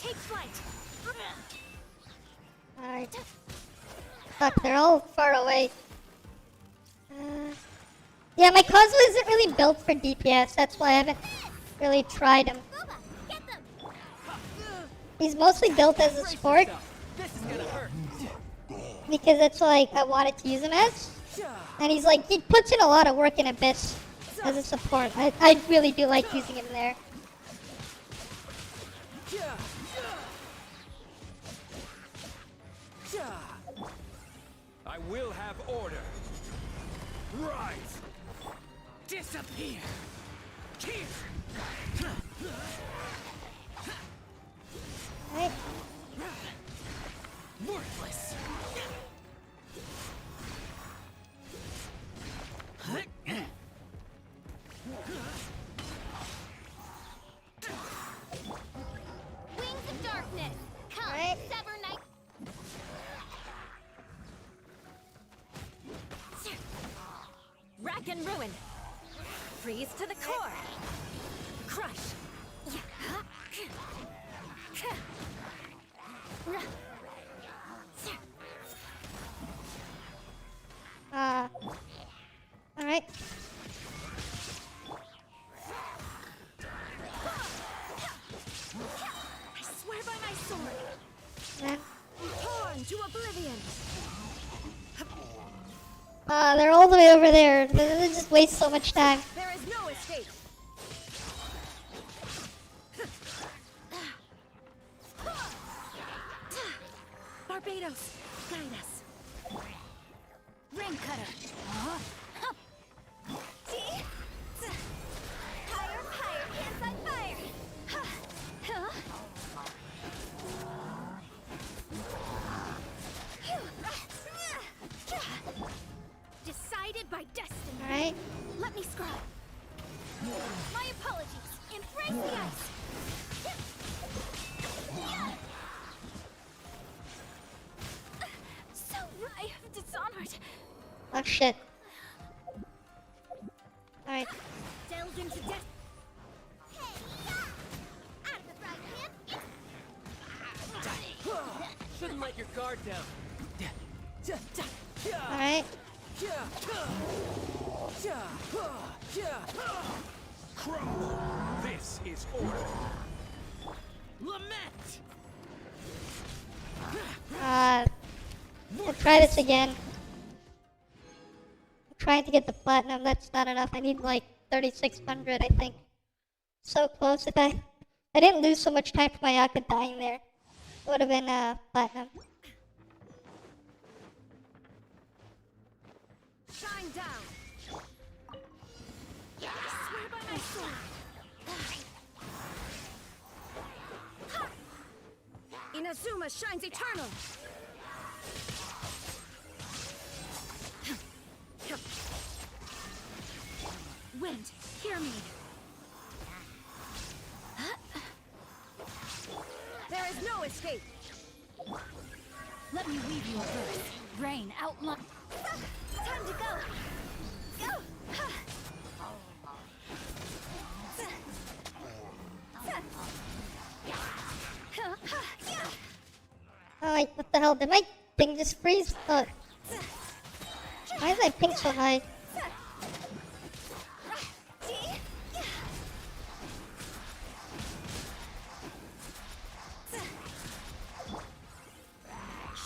Take flight. Alright. Fuck, they're all far away. Yeah, my Cosmo isn't really built for DPS, that's why I haven't really tried him. Booba, get them! He's mostly built as a sport, This is gonna hurt. because that's like I wanted to use him as. And he's like, he puts in a lot of work in Abyss as a support. I really do like using him there. I will have order. Rise. Disappear. Here. Right? Worthless. Wings of darkness! Come, Alright. sever night! Rack and ruin. Freeze to the core. Crush. Alright. I swear by my sword. Then, Torn to oblivion. they're all the way over there. They just waste so much time. There is no escape. Barbados, guide us. Ring cutter. Higher, higher, hands on fire! Decided by destiny. Alright. Let me scrub. My apologies! Embrace the ice! So I have dishonored. Oh shit. Alright. Delve into death. Hey, yeah! Out of the frying pan, Shouldn't let your guard down. Alright. Crumble. This is order. Lament! I'll try this again. I'm trying to get the platinum, that's not enough. I need like 3,600, I think. So close. If I didn't lose so much time for my Yaka dying there, it would have been platinum. Shine down. I swear by my sword. Inazuma shines eternal. Wind, hear me. There is no escape. Let me weave you a verse. Rain outline. Time to go. Go. Oh wait, what the hell? Did my thing just freeze? Why is my ping so high?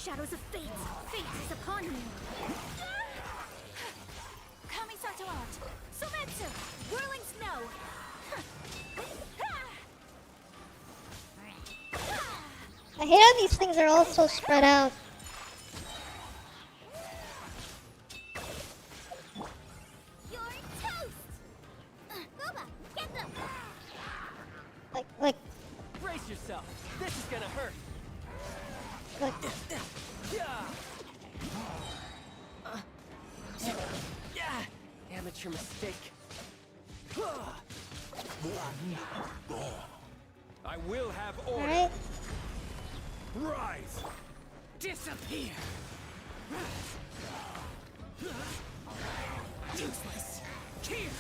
Shadows of fate. Fate is upon you. Kamisato out. Sometsu. Whirling snow. I hate how these things are all so spread out. You're toast. Boba, get them. Like, Brace yourself. This is gonna hurt. Amateur mistake. I will have order. alright. Rise. Disappear. Useless. Here.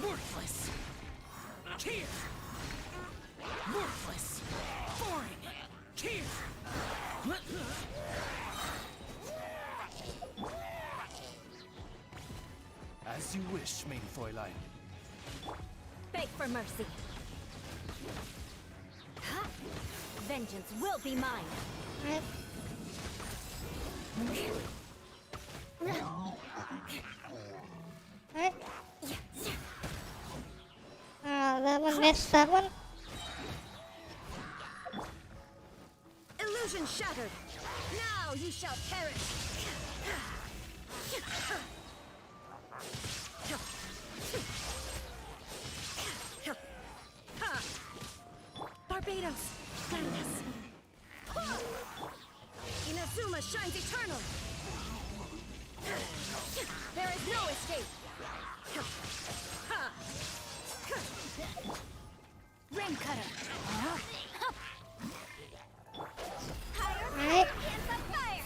Worthless. Here. Worthless. Boring. Here. As you wish, main Fräulein. Beg for mercy. Huh? Vengeance will be mine. Alright. Alright. That one missed that one. Illusion shattered. Now you shall perish. Barbados, guide us. Inazuma shines eternal. There is no escape. Rain cutter. Alright. Hands on fire.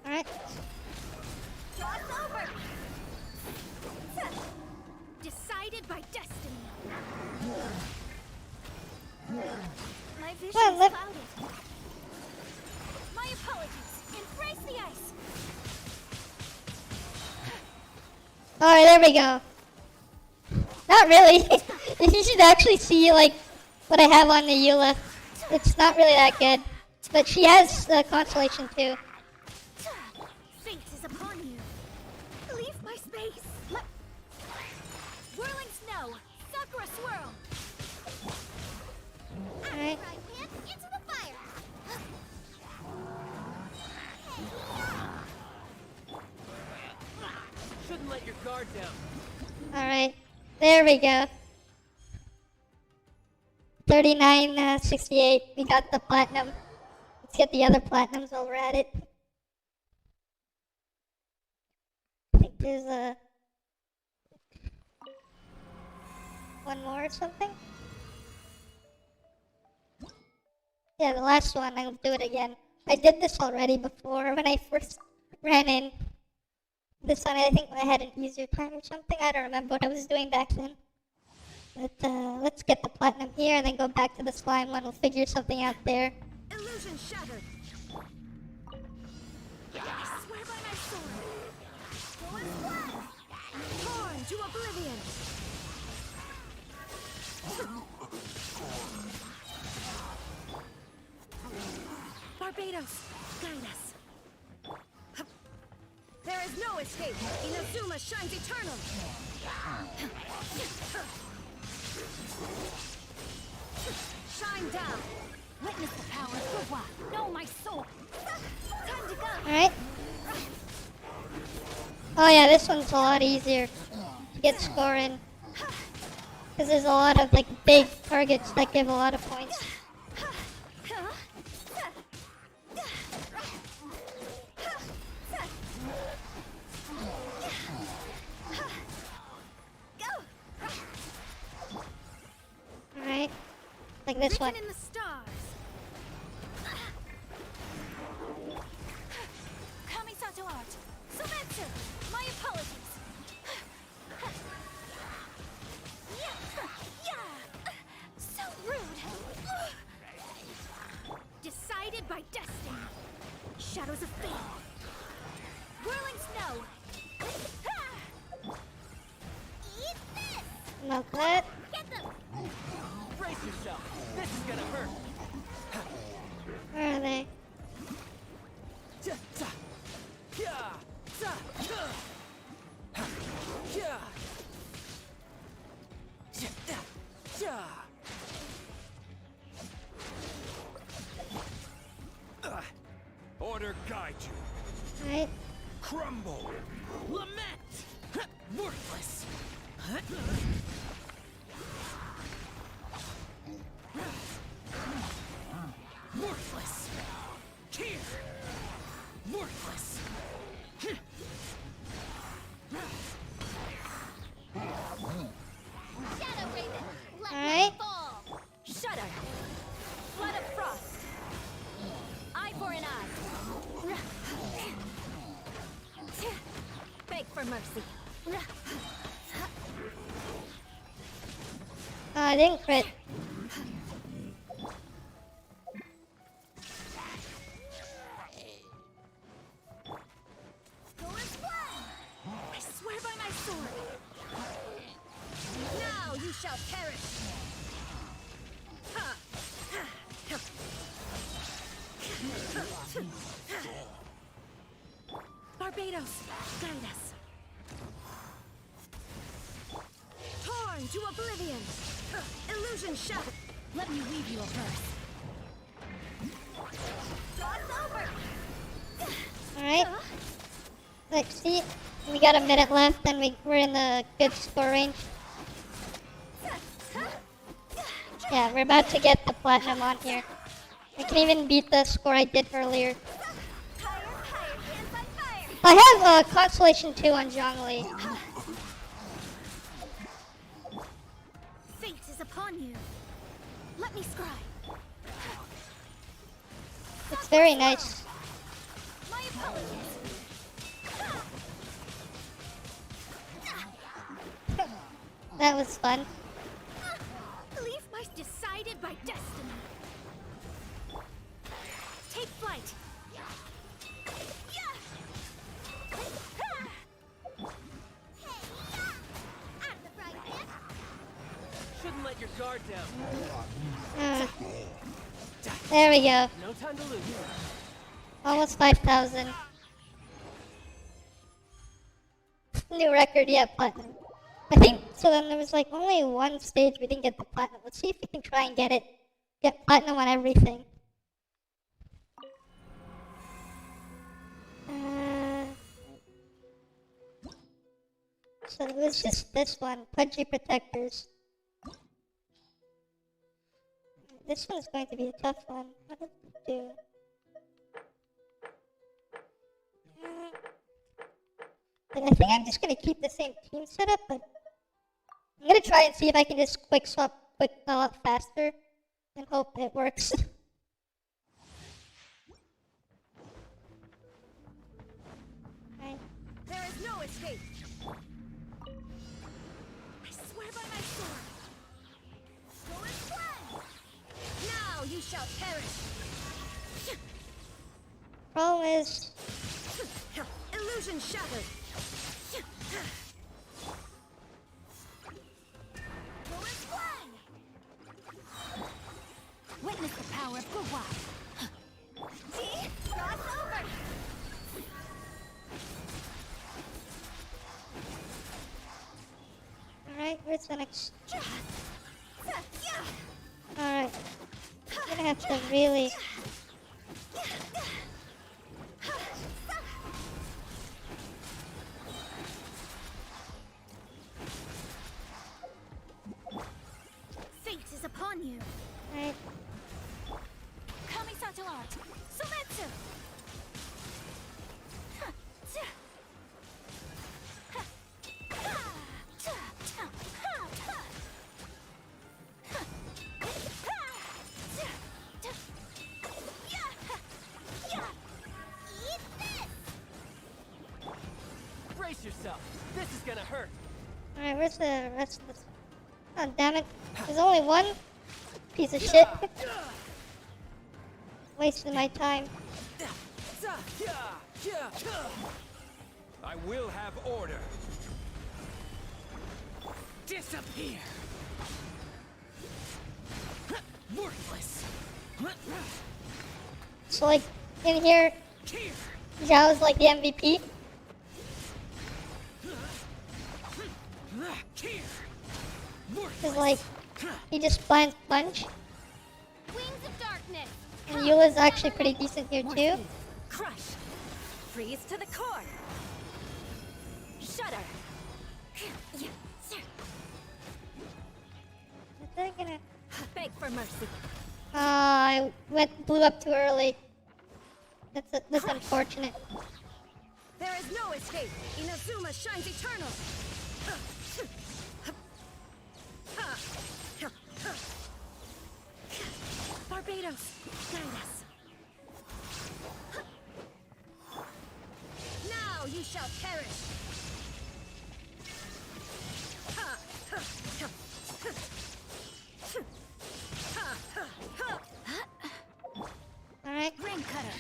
Alright. Cross over. Decided by destiny. My vision Well, is let- clouded. My apologies. Embrace the ice. Alright, there we go. Not really. You should actually see, like, what I have on the Eula. It's not really that good. But she has consolation too. Fate is upon you. Leave my space. Whirling snow. Sakura swirl. Alright. Fry pan into the fire. Shouldn't let your guard down. Alright. There we go. 39.68. We got the platinum. Let's get the other platinums while we're at it. I think there's one more or something. Yeah, the last one. I'll do it again. I did this already before when I first ran in. This one, I think I had an easier time or something. I don't remember what I was doing back then. But let's get the platinum here and then go back to the slime one. We'll figure something out there. Illusion shattered. I swear by my sword. Torn to oblivion. Barbados, guide us. There is no escape. Inazuma shines eternal. Shine down. Witness the power of Guwa. Know my soul. Time to go. Alright. Oh yeah, this one's a lot easier to get scoring. Because there's a lot of like big targets that give a lot of points. Alright. Like this one. Written in the stars. Kamisato art. Sometsu. My apologies. So rude. Decided by destiny. Shadows of fate. Whirling snow. Eat this! Not that. Get them! Brace yourself. This is gonna hurt. Where are they? Order guide you. Alright. Crumble. Lament. Worthless. Worthless. Here. Worthless. Shadow Raven! Let Alright. them fall! Shudder. Flood of frost. Eye for an eye. Beg for mercy. I didn't crit. I swear by my sword. Now you shall perish. Barbados, guide us. Torn to oblivion. Illusion shattered. Let me weave you a verse. Dog's over. Alright. Like, see? We got a minute left and we're in the good score range. Yeah, we're about to get the platinum on here. I can even beat the score I did earlier. I have Constellation 2 on Zhongli. Fate is upon you. Let me scribe. It's very nice. My apologies. That was fun. Leave my decided by destiny. Take flight. Shouldn't let your guard down. There we go. No time to lose. Almost 5,000. New record, yeah, platinum. I think, so then there was like only one stage we didn't get the platinum. Let's see if we can try and get it. Get platinum on everything. So it was just this one, Pudgy Protectors. This one's going to be a tough one. What did it do? But I think I'm just gonna keep the same team setup, but I'm gonna try and see if I can just quick swap a lot faster and hope it works. escape. I swear by my sword. Go and fly. Now you shall perish. Problem is, Illusion shattered. Go and fly. Witness the power of Gawai. See? Cross over. alright, where's the next? Alright, I'm gonna have to really. Fate is upon you. Alright, Kamisato art. Sumetsu. Eat this! Brace yourself. This is gonna hurt. alright, where's the rest of this? Oh, damn it. There's only one piece of shit. Wasting my time. I will have order. Disappear. Worthless. So, like, in here, Here. Zhao's like the MVP. Here. Cause, like, he just plants punch. Wings of darkness. And Eula's actually pretty decent here, too. Crush. Freeze to the core. Shudder. Is that gonna... Beg for mercy. I blew up too early. That's unfortunate. There is no escape. Inazuma shines eternal. Barbados, guide us. Now you shall perish. Alright. Ring cutter.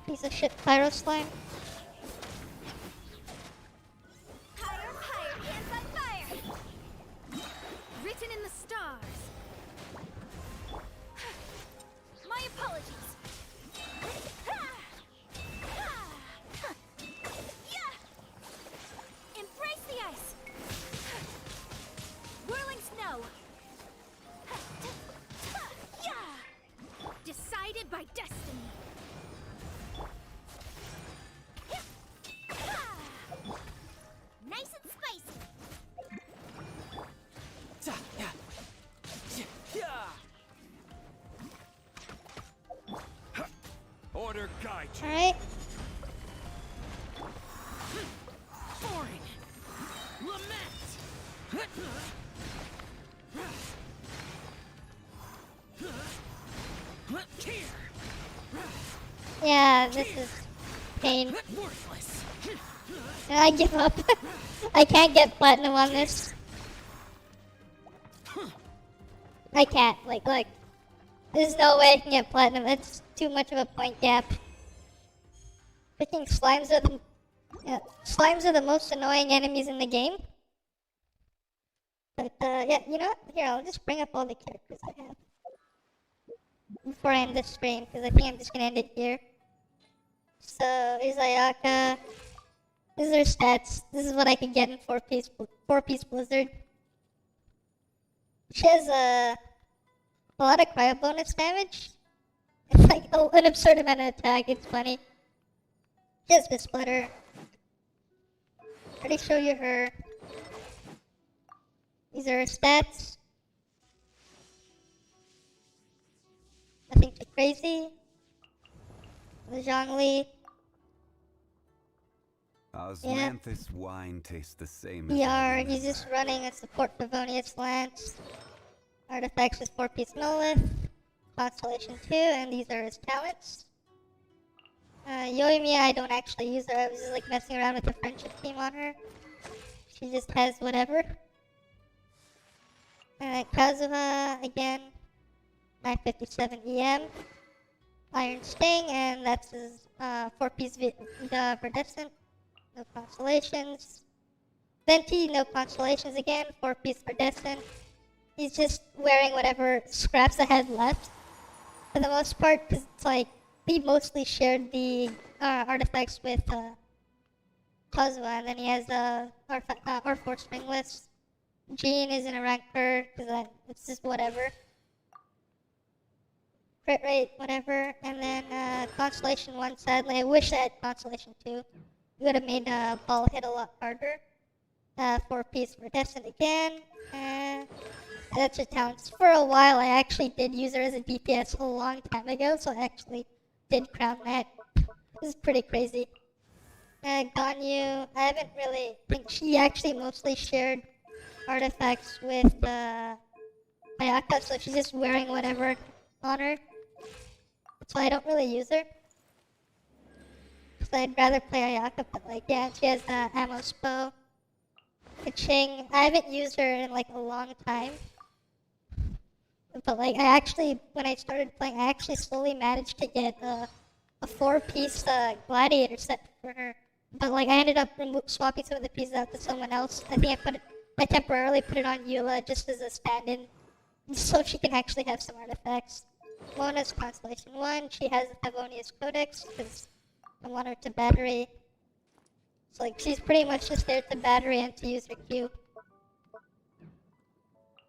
Piece of shit pyro slime. Higher, higher, hands on fire. Written in the stars. My apologies. Embrace the ice. Whirling snow. Decided by destiny. Nice and spicy. Order guide you. Alright. Foreign. Lament. Here. Yeah, this is pain. Worthless. I give up. I can't get platinum on this. I can't. Like, there's no way I can get platinum. It's too much of a point gap. Picking slimes are slimes are the most annoying enemies in the game. But yeah, you know what? Here, I'll just bring up all the characters I have before I end this stream, because I think I'm just gonna end it here. So, Izayaka. These are stats. This is what I can get in 4-piece Blizzard. She has a lot of cryo bonus damage. It's like an absurd amount of attack. It's funny. She has the splitter. Already show you her. These are her stats. Nothing too crazy. The Zhongli. Osmanthus wine tastes the same as ER, I and he's remember. just running a support Pavonius Lance. Artifacts is 4-piece Nolith. Constellation 2, and these are his talents. Yoimiya, I don't actually use her. I was just like messing around with the friendship team on her. She just has whatever. Kazuha, again, 957 EM. Iron Sting, and that's his 4-piece Verdescent. No constellations. Venti, no constellations again. 4-piece Verdescent. He's just wearing whatever scraps I had left. For the most part, because it's like, he mostly shared the artifacts with Kazuha, and then he has R4 Springless. Jean is in a ranker, because it's just whatever. Crit rate, whatever. And then Constellation 1, sadly. I wish I had Constellation 2. It would have made ball hit a lot harder. 4-piece Verdescent again. That's her talents. For a while, I actually did use her as a DPS a long time ago, so I actually did crown that. This is pretty crazy. Ganyu, I haven't really... I think she actually mostly shared artifacts with Ayaka, so she's just wearing whatever on her. So I don't really use her. So I'd rather play Ayaka, but like, yeah, she has ammo bow. Kaching, I haven't used her in like a long time. But like, I actually, when I started playing, I actually slowly managed to get a 4-piece gladiator set for her. But like, I ended up swapping some of the pieces out to someone else. I think I temporarily put it on Eula just as a stand-in, so she can actually have some artifacts. Mona's Constellation 1, she has Pavonius Codex, because I want her to battery. So like, she's pretty much just there to battery and to use her Q.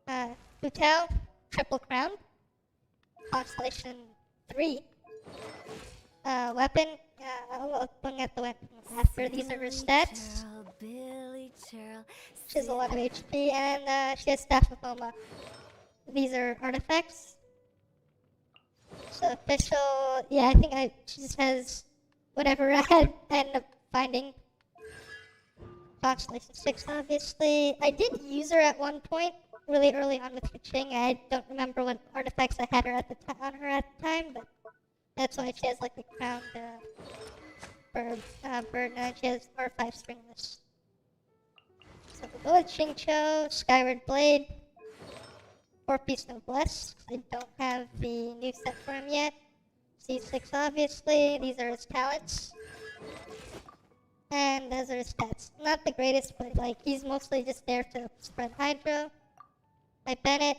Hutao, Triple Crown, Constellation 3. Weapon, I'll look at the weapon after. These are her stats. She has a lot of HP, and she has Staff of Homa. These are artifacts. So official, yeah, I think she just has whatever I ended up finding. Constellation 6, obviously. I did use her at one point, really early on with Kaching. I don't remember what artifacts I had her on her at the time, but that's why she has like the crowned bird, and she has R5 Springless. So we'll go with Xingqiu, Skyward Blade, 4-piece Noblesse. I don't have the new set for him yet. C6, obviously. These are his talents. And those are his stats. Not the greatest, but like, he's mostly just there to spread Hydro. My Bennett.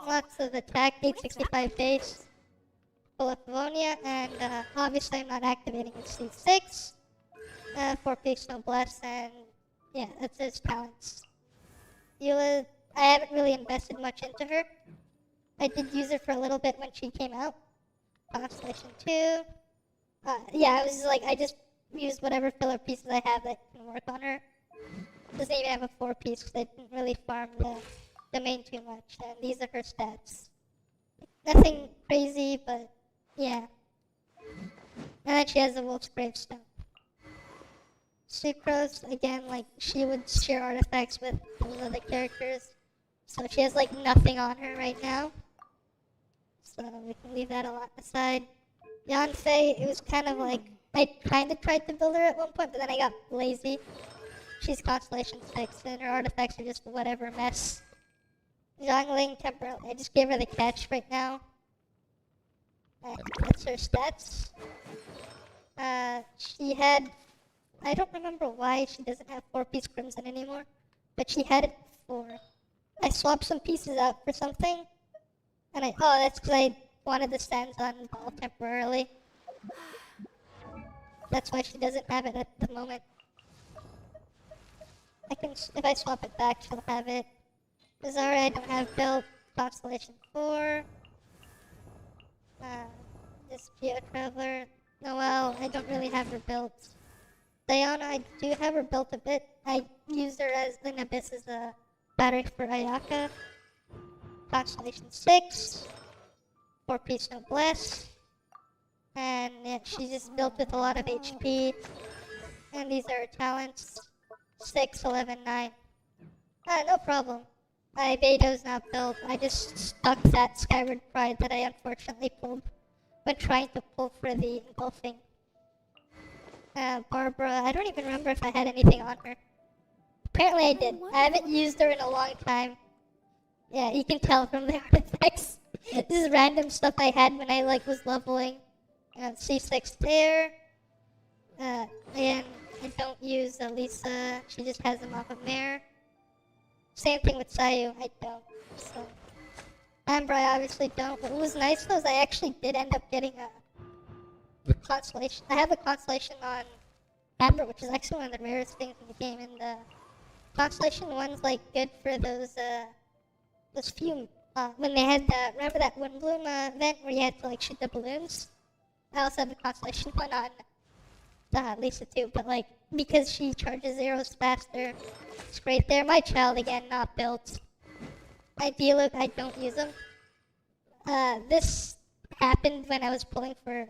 Lots of attack, 865 base. Full of Pavonia, and obviously I'm not activating his C6. 4-piece Noblesse, and yeah, that's his talents. Eula, I haven't really invested much into her. I did use her for a little bit when she came out. Constellation 2. Yeah, I was like, I just used whatever filler pieces I have that can work on her. Doesn't even have a 4-piece because I didn't really farm the main too much. And these are her stats. Nothing crazy, but yeah. And then she has a Wolf's Gravestone. Sucrose, again, like, she would share artifacts with those other characters. So she has like nothing on her right now. So we can leave that a lot aside. Yanfei, it was kind of like, I kind of tried to build her at one point, but then I got lazy. She's Constellation 6, and her artifacts are just whatever mess. Zhongling, temporarily, I just gave her the catch right now. That's her stats. She had, I don't remember why she doesn't have 4-piece Crimson anymore, but she had it before. I swapped some pieces out for something, and that's because I wanted the stands on ball temporarily. That's why she doesn't have it at the moment. If I swap it back, she'll have it. Bizarre, I don't have built. Constellation 4. This Geo Traveler. Noelle, I don't really have her built. Diana, I do have her built a bit. I used her as an Abyss as a battery for Ayaka. Constellation 6. 4-piece Noblesse. And yeah, she's just built with a lot of HP. And these are her talents. 6, 11, 9. No problem. My Beto's not built. I just stuck that Skyward Pride that I unfortunately pulled when trying to pull for the engulfing. Barbara, I don't even remember if I had anything on her. Apparently I did. I haven't used her in a long time. Yeah, you can tell from the artifacts. This is random stuff I had when I was leveling. C6 there. And I don't use Lisa. She just has them off of Mare. Same thing with Sayu. I don't. So Amber, I obviously don't. What was nice though is I actually did end up getting a constellation. I have a constellation on Amber, which is actually one of the rarest things in the game. And the constellation one's good for those few. When they had remember that Wind Bloom event where you had to shoot the balloons? I also have the constellation one on Lisa too, but because she charges arrows faster, it's great there. My child again, not built. My D-Look, I don't use them. This happened when I was pulling for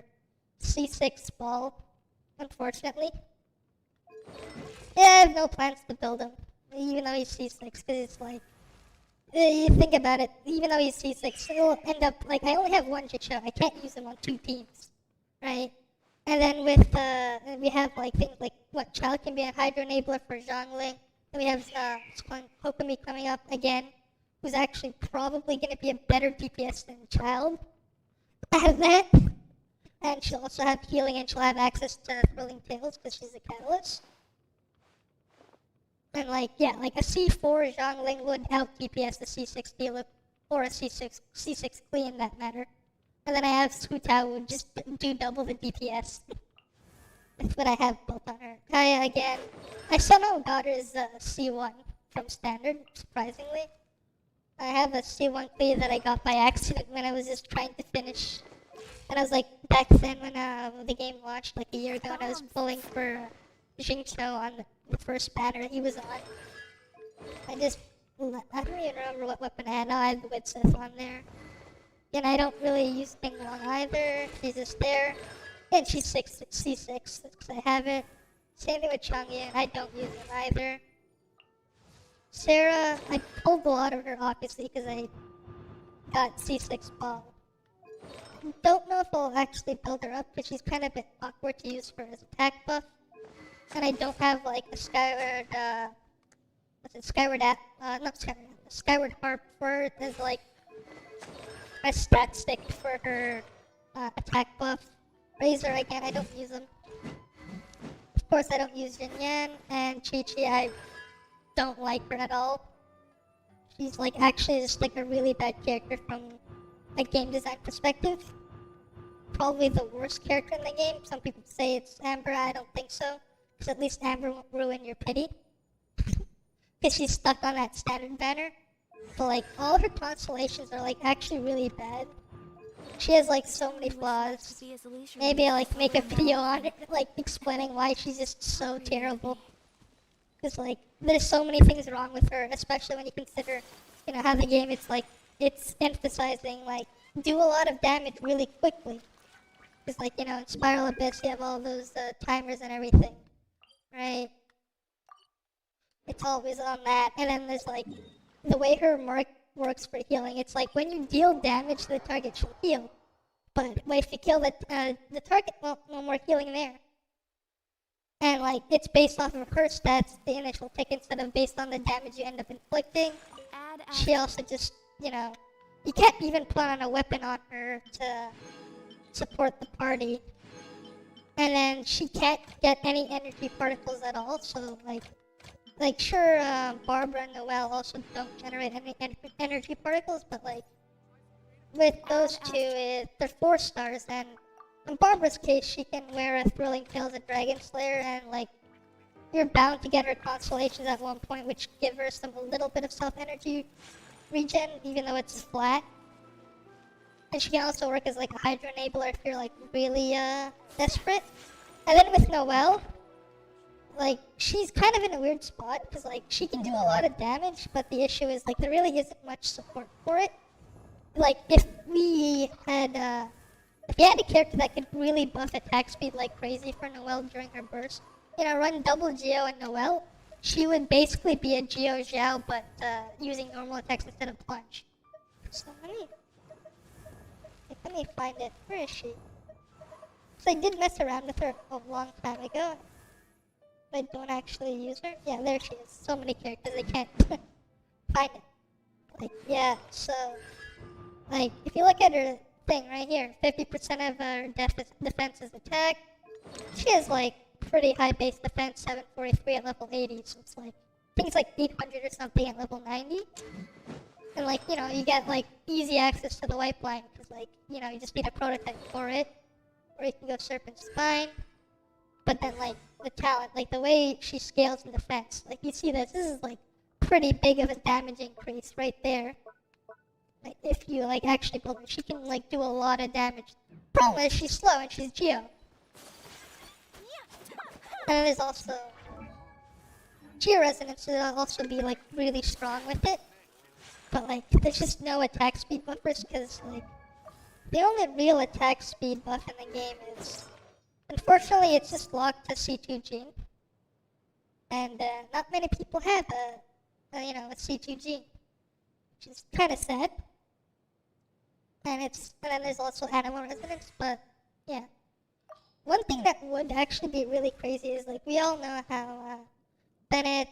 C6 ball, unfortunately. Yeah, I have no plans to build him, even though he's C6, because it's you think about it, even though he's C6, he'll end up, I only have one Jitcho, I can't use him on 2 teams, right? And then with, we have things what Child can be a Hydro Enabler for Zhongling, and we have Kokomi coming up again, who's actually probably going to be a better DPS than Child. I have that, and she'll also have healing and she'll have access to Thrilling Tales because she's a Catalyst. And a C4 Zhongling would out DPS the C6 Diluc, or a C6 Klee in that matter. And then I have Su Tao who would just do double the DPS. That's what I have built on her. Kaya again, I somehow got her as C1 from Standard, surprisingly. I have a C1 Klee that I got by accident when I was just trying to finish. And I was back then when the game launched a year ago and I was pulling for Jingcho on the first banner he was on. I don't even remember what weapon I had. Now I have the Widsith on there. And I don't really use Ping Long either. She's just there. And she's C6 because I have it. Same thing with Changyan. I don't use them either. Sarah, I pulled a lot of her obviously because I got C6 ball. Don't know if I'll actually build her up because she's kind of a bit awkward to use for his attack buff. And I don't have a Skyward, Skyward Harp for her as a stat stick for her attack buff. Razor again, I don't use them. Of course I don't use Jin Yan, and Chi-Chi I don't like her at all. She's actually just a really bad character from a game design perspective. Probably the worst character in the game. Some people say it's Amber, I don't think so. Because at least Amber won't ruin your pity. Because she's stuck on that standard banner. But all her constellations are actually really bad. She has so many flaws. Maybe I'll make a video on it, explaining why she's just so terrible. Because there's so many things wrong with her, especially when you consider, how the game it's emphasizing do a lot of damage really quickly. Because in Spiral Abyss you have all those timers and everything, right? It's always on that, and then there's the way her mark works for healing. It's when you deal damage to the target, she'll heal. But if you kill the target, well, no more healing there. And it's based off of her stats, the initial tick, instead of based on the damage you end up inflicting. She also just, you can't even put on a weapon on her to support the party. And then she can't get any energy particles at all, so sure, Barbara and Noelle also don't generate any energy particles, but with those two, they're 4 stars, and in Barbara's case, she can wear a Thrilling Tales of Dragon Slayer, and you're bound to get her constellations at one point, which give her a little bit of self-energy regen, even though it's flat. And she can also work as a Hydro Enabler if you're really desperate. And then with Noelle, she's kind of in a weird spot, because she can do a lot of damage, but the issue is there really isn't much support for it. If we had a character that could really buff attack speed like crazy for Noelle during her burst, run double Geo and Noelle, she would basically be a Geo Zhao, but using normal attacks instead of plunge. So let me find it. Where is she? So I did mess around with her a long time ago. But I don't actually use her. Yeah, there she is. So many characters, I can't find it. Like, yeah, so, like, if you look at her thing right here, 50% of her defense is attack. She has, like, pretty high base defense, 743 at level 80, so it's like, things like 800 or something at level 90. And, like, you know, you get, like, easy access to the wipe line, because, like, you know, you just need a prototype for it. Or you can go Serpent Spine. But then, like, the talent, like, the way she scales in defense, like, you see this is, like, pretty big of a damage increase right there. Like, if you, like, actually build her, she can, like, do a lot of damage. Problem is, she's slow and she's Geo. And then there's also Geo Resonance will also be, like, really strong with it. But, like, there's just no attack speed buffers, because, like, the only real attack speed buff in the game is, unfortunately, it's just locked to C2 gene. And not many people have you know, a C2 gene, which is kind of sad. And then there's also animal resonance, but yeah. One thing that would actually be really crazy is, like, we all know how Bennett,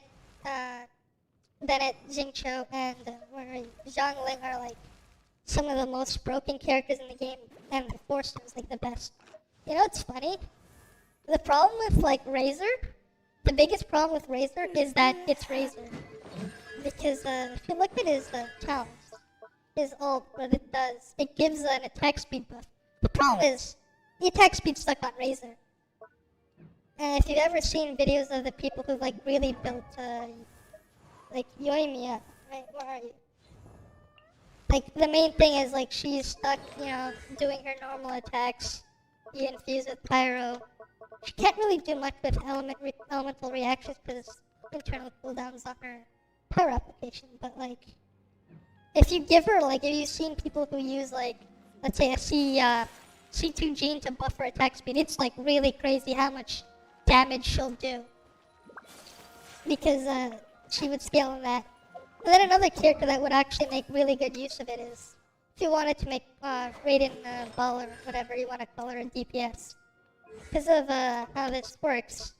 Jingcho, and Zhang Ling are, like, some of the most broken characters in the game, and the Force is, like, the best. You know what's funny? The problem with, like, Razor, the biggest problem with Razor is that it's Razor. Because if you look at his talents, his ult, what it does, it gives an attack speed buff. The problem is, the attack speed's stuck on Razor. And if you've ever seen videos of the people who, like, really built, like, Yoimiya, right, where are you? Like, the main thing is, like, she's stuck, you know, doing her normal attacks. You infuse with Pyro. She can't really do much with elemental reactions because internal cooldowns on her Pyro application. But, like, if you give her, like, if you've seen people who use, like, let's say a C2 gene to buff her attack speed, it's, like, really crazy how much damage she'll do. Because she would scale on that. And then another character that would actually make really good use of it is, if you wanted to make Raiden Ball or whatever you want to call her a DPS. Because of how this works,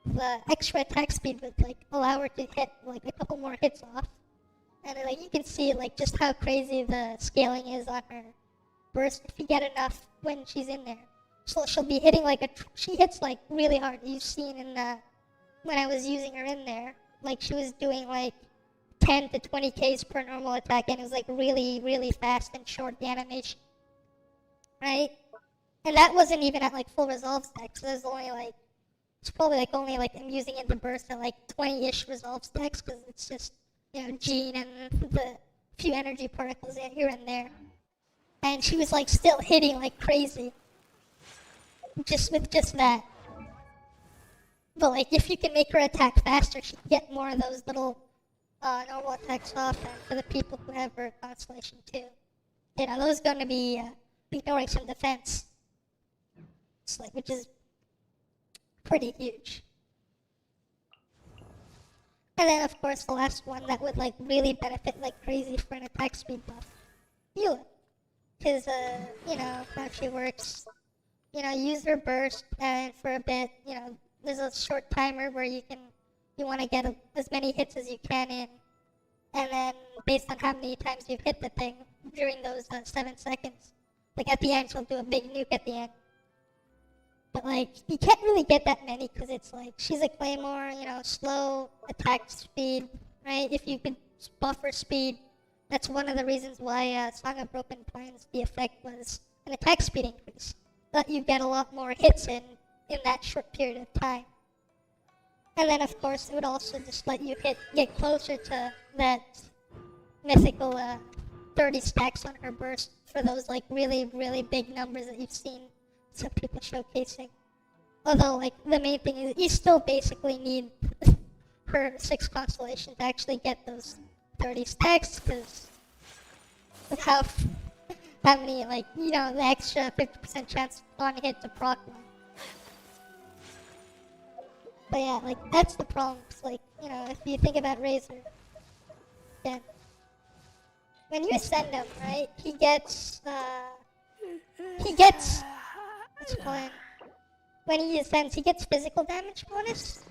the extra attack speed would, like, allow her to hit, like, a couple more hits off. And like, you can see, like, just how crazy the scaling is on her burst if you get enough when she's in there. So she'll be hitting, like, she hits, like, really hard. You've seen in when I was using her in there, like, she was doing, like, 10 to 20 Ks per normal attack, and it was, like, really, really fast and short, the animation. Right? And that wasn't even at, like, full resolve stacks. So there's only, like, it's probably, like, only, like, I'm using it to burst at, like, 20-ish resolve stacks, because it's just, you know, gene and the few energy particles here and there. And she was, like, still hitting like crazy. Just with just that. But, like, if you can make her attack faster, she can get more of those little normal attacks off, and for the people who have her constellation too. You know, those are going to be ignoring some defense. It's like, which is pretty huge. And then, of course, the last one that would, like, really benefit like crazy for an attack speed buff. Eula. Because, you know, how she works. You know, use her burst, and for a bit, you know, there's a short timer where you want to get as many hits as you can in. And then, based on how many times you've hit the thing during those 7 seconds, like, at the end, she'll do a big nuke at the end. But, like, you can't really get that many because it's like, she's a Claymore, you know, slow attack speed, right? If you could buff her speed, that's one of the reasons why Song of Broken Plans, the effect was an attack speed increase. But you get a lot more hits in that short period of time. And then, of course, it would also just let you get closer to that mythical 30 stacks on her burst for those, like, really, really big numbers that you've seen some people showcasing. Although, like, the main thing is you still basically need her 6 constellation to actually get those 30 stacks, because of how many, like, you know, the extra 50% chance on hit to proc one. But yeah, like, that's the problem. It's like, you know, if you think about Razor, then when you ascend him, right, he gets, what's it called? When he ascends, he gets physical damage bonus.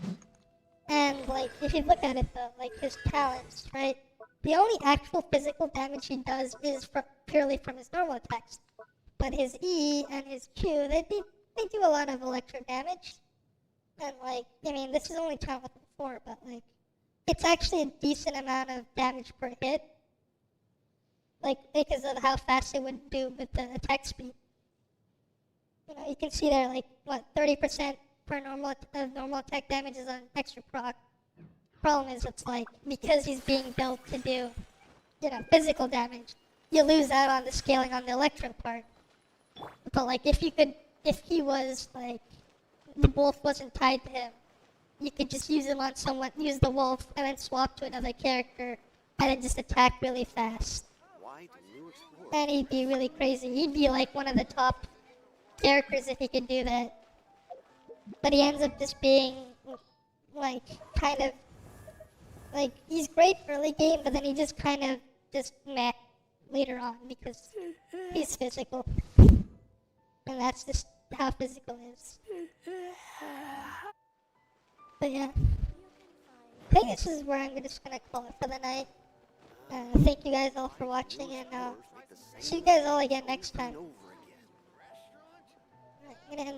And, like, if you look at it, though, like, his talents, right, the only actual physical damage he does is purely from his normal attacks. But his E and his Q, they do a lot of electro damage. And, like, I mean, this is only talent level 4, but, like, it's actually a decent amount of damage per hit. Like, because of how fast it would do with the attack speed. You know, you can see there, like, what, 30% per normal attack damage is on extra proc. Problem is, it's like, because he's being built to do, you know, physical damage, you lose out on the scaling on the electro part. But, like, if he was, like, the wolf wasn't tied to him, you could just use him on someone, use the wolf, and then swap to another character, and then just attack really fast. And he'd be really crazy. He'd be, like, one of the top characters if he could do that. But he ends up just being, like, kind of, like, he's great early game, but then he just kind of just meh later on because he's physical. And that's just how physical is. But yeah. I think this is where I'm just gonna call it for the night. Thank you guys all for watching, and see you guys all again next time. Alright, I'm gonna end this.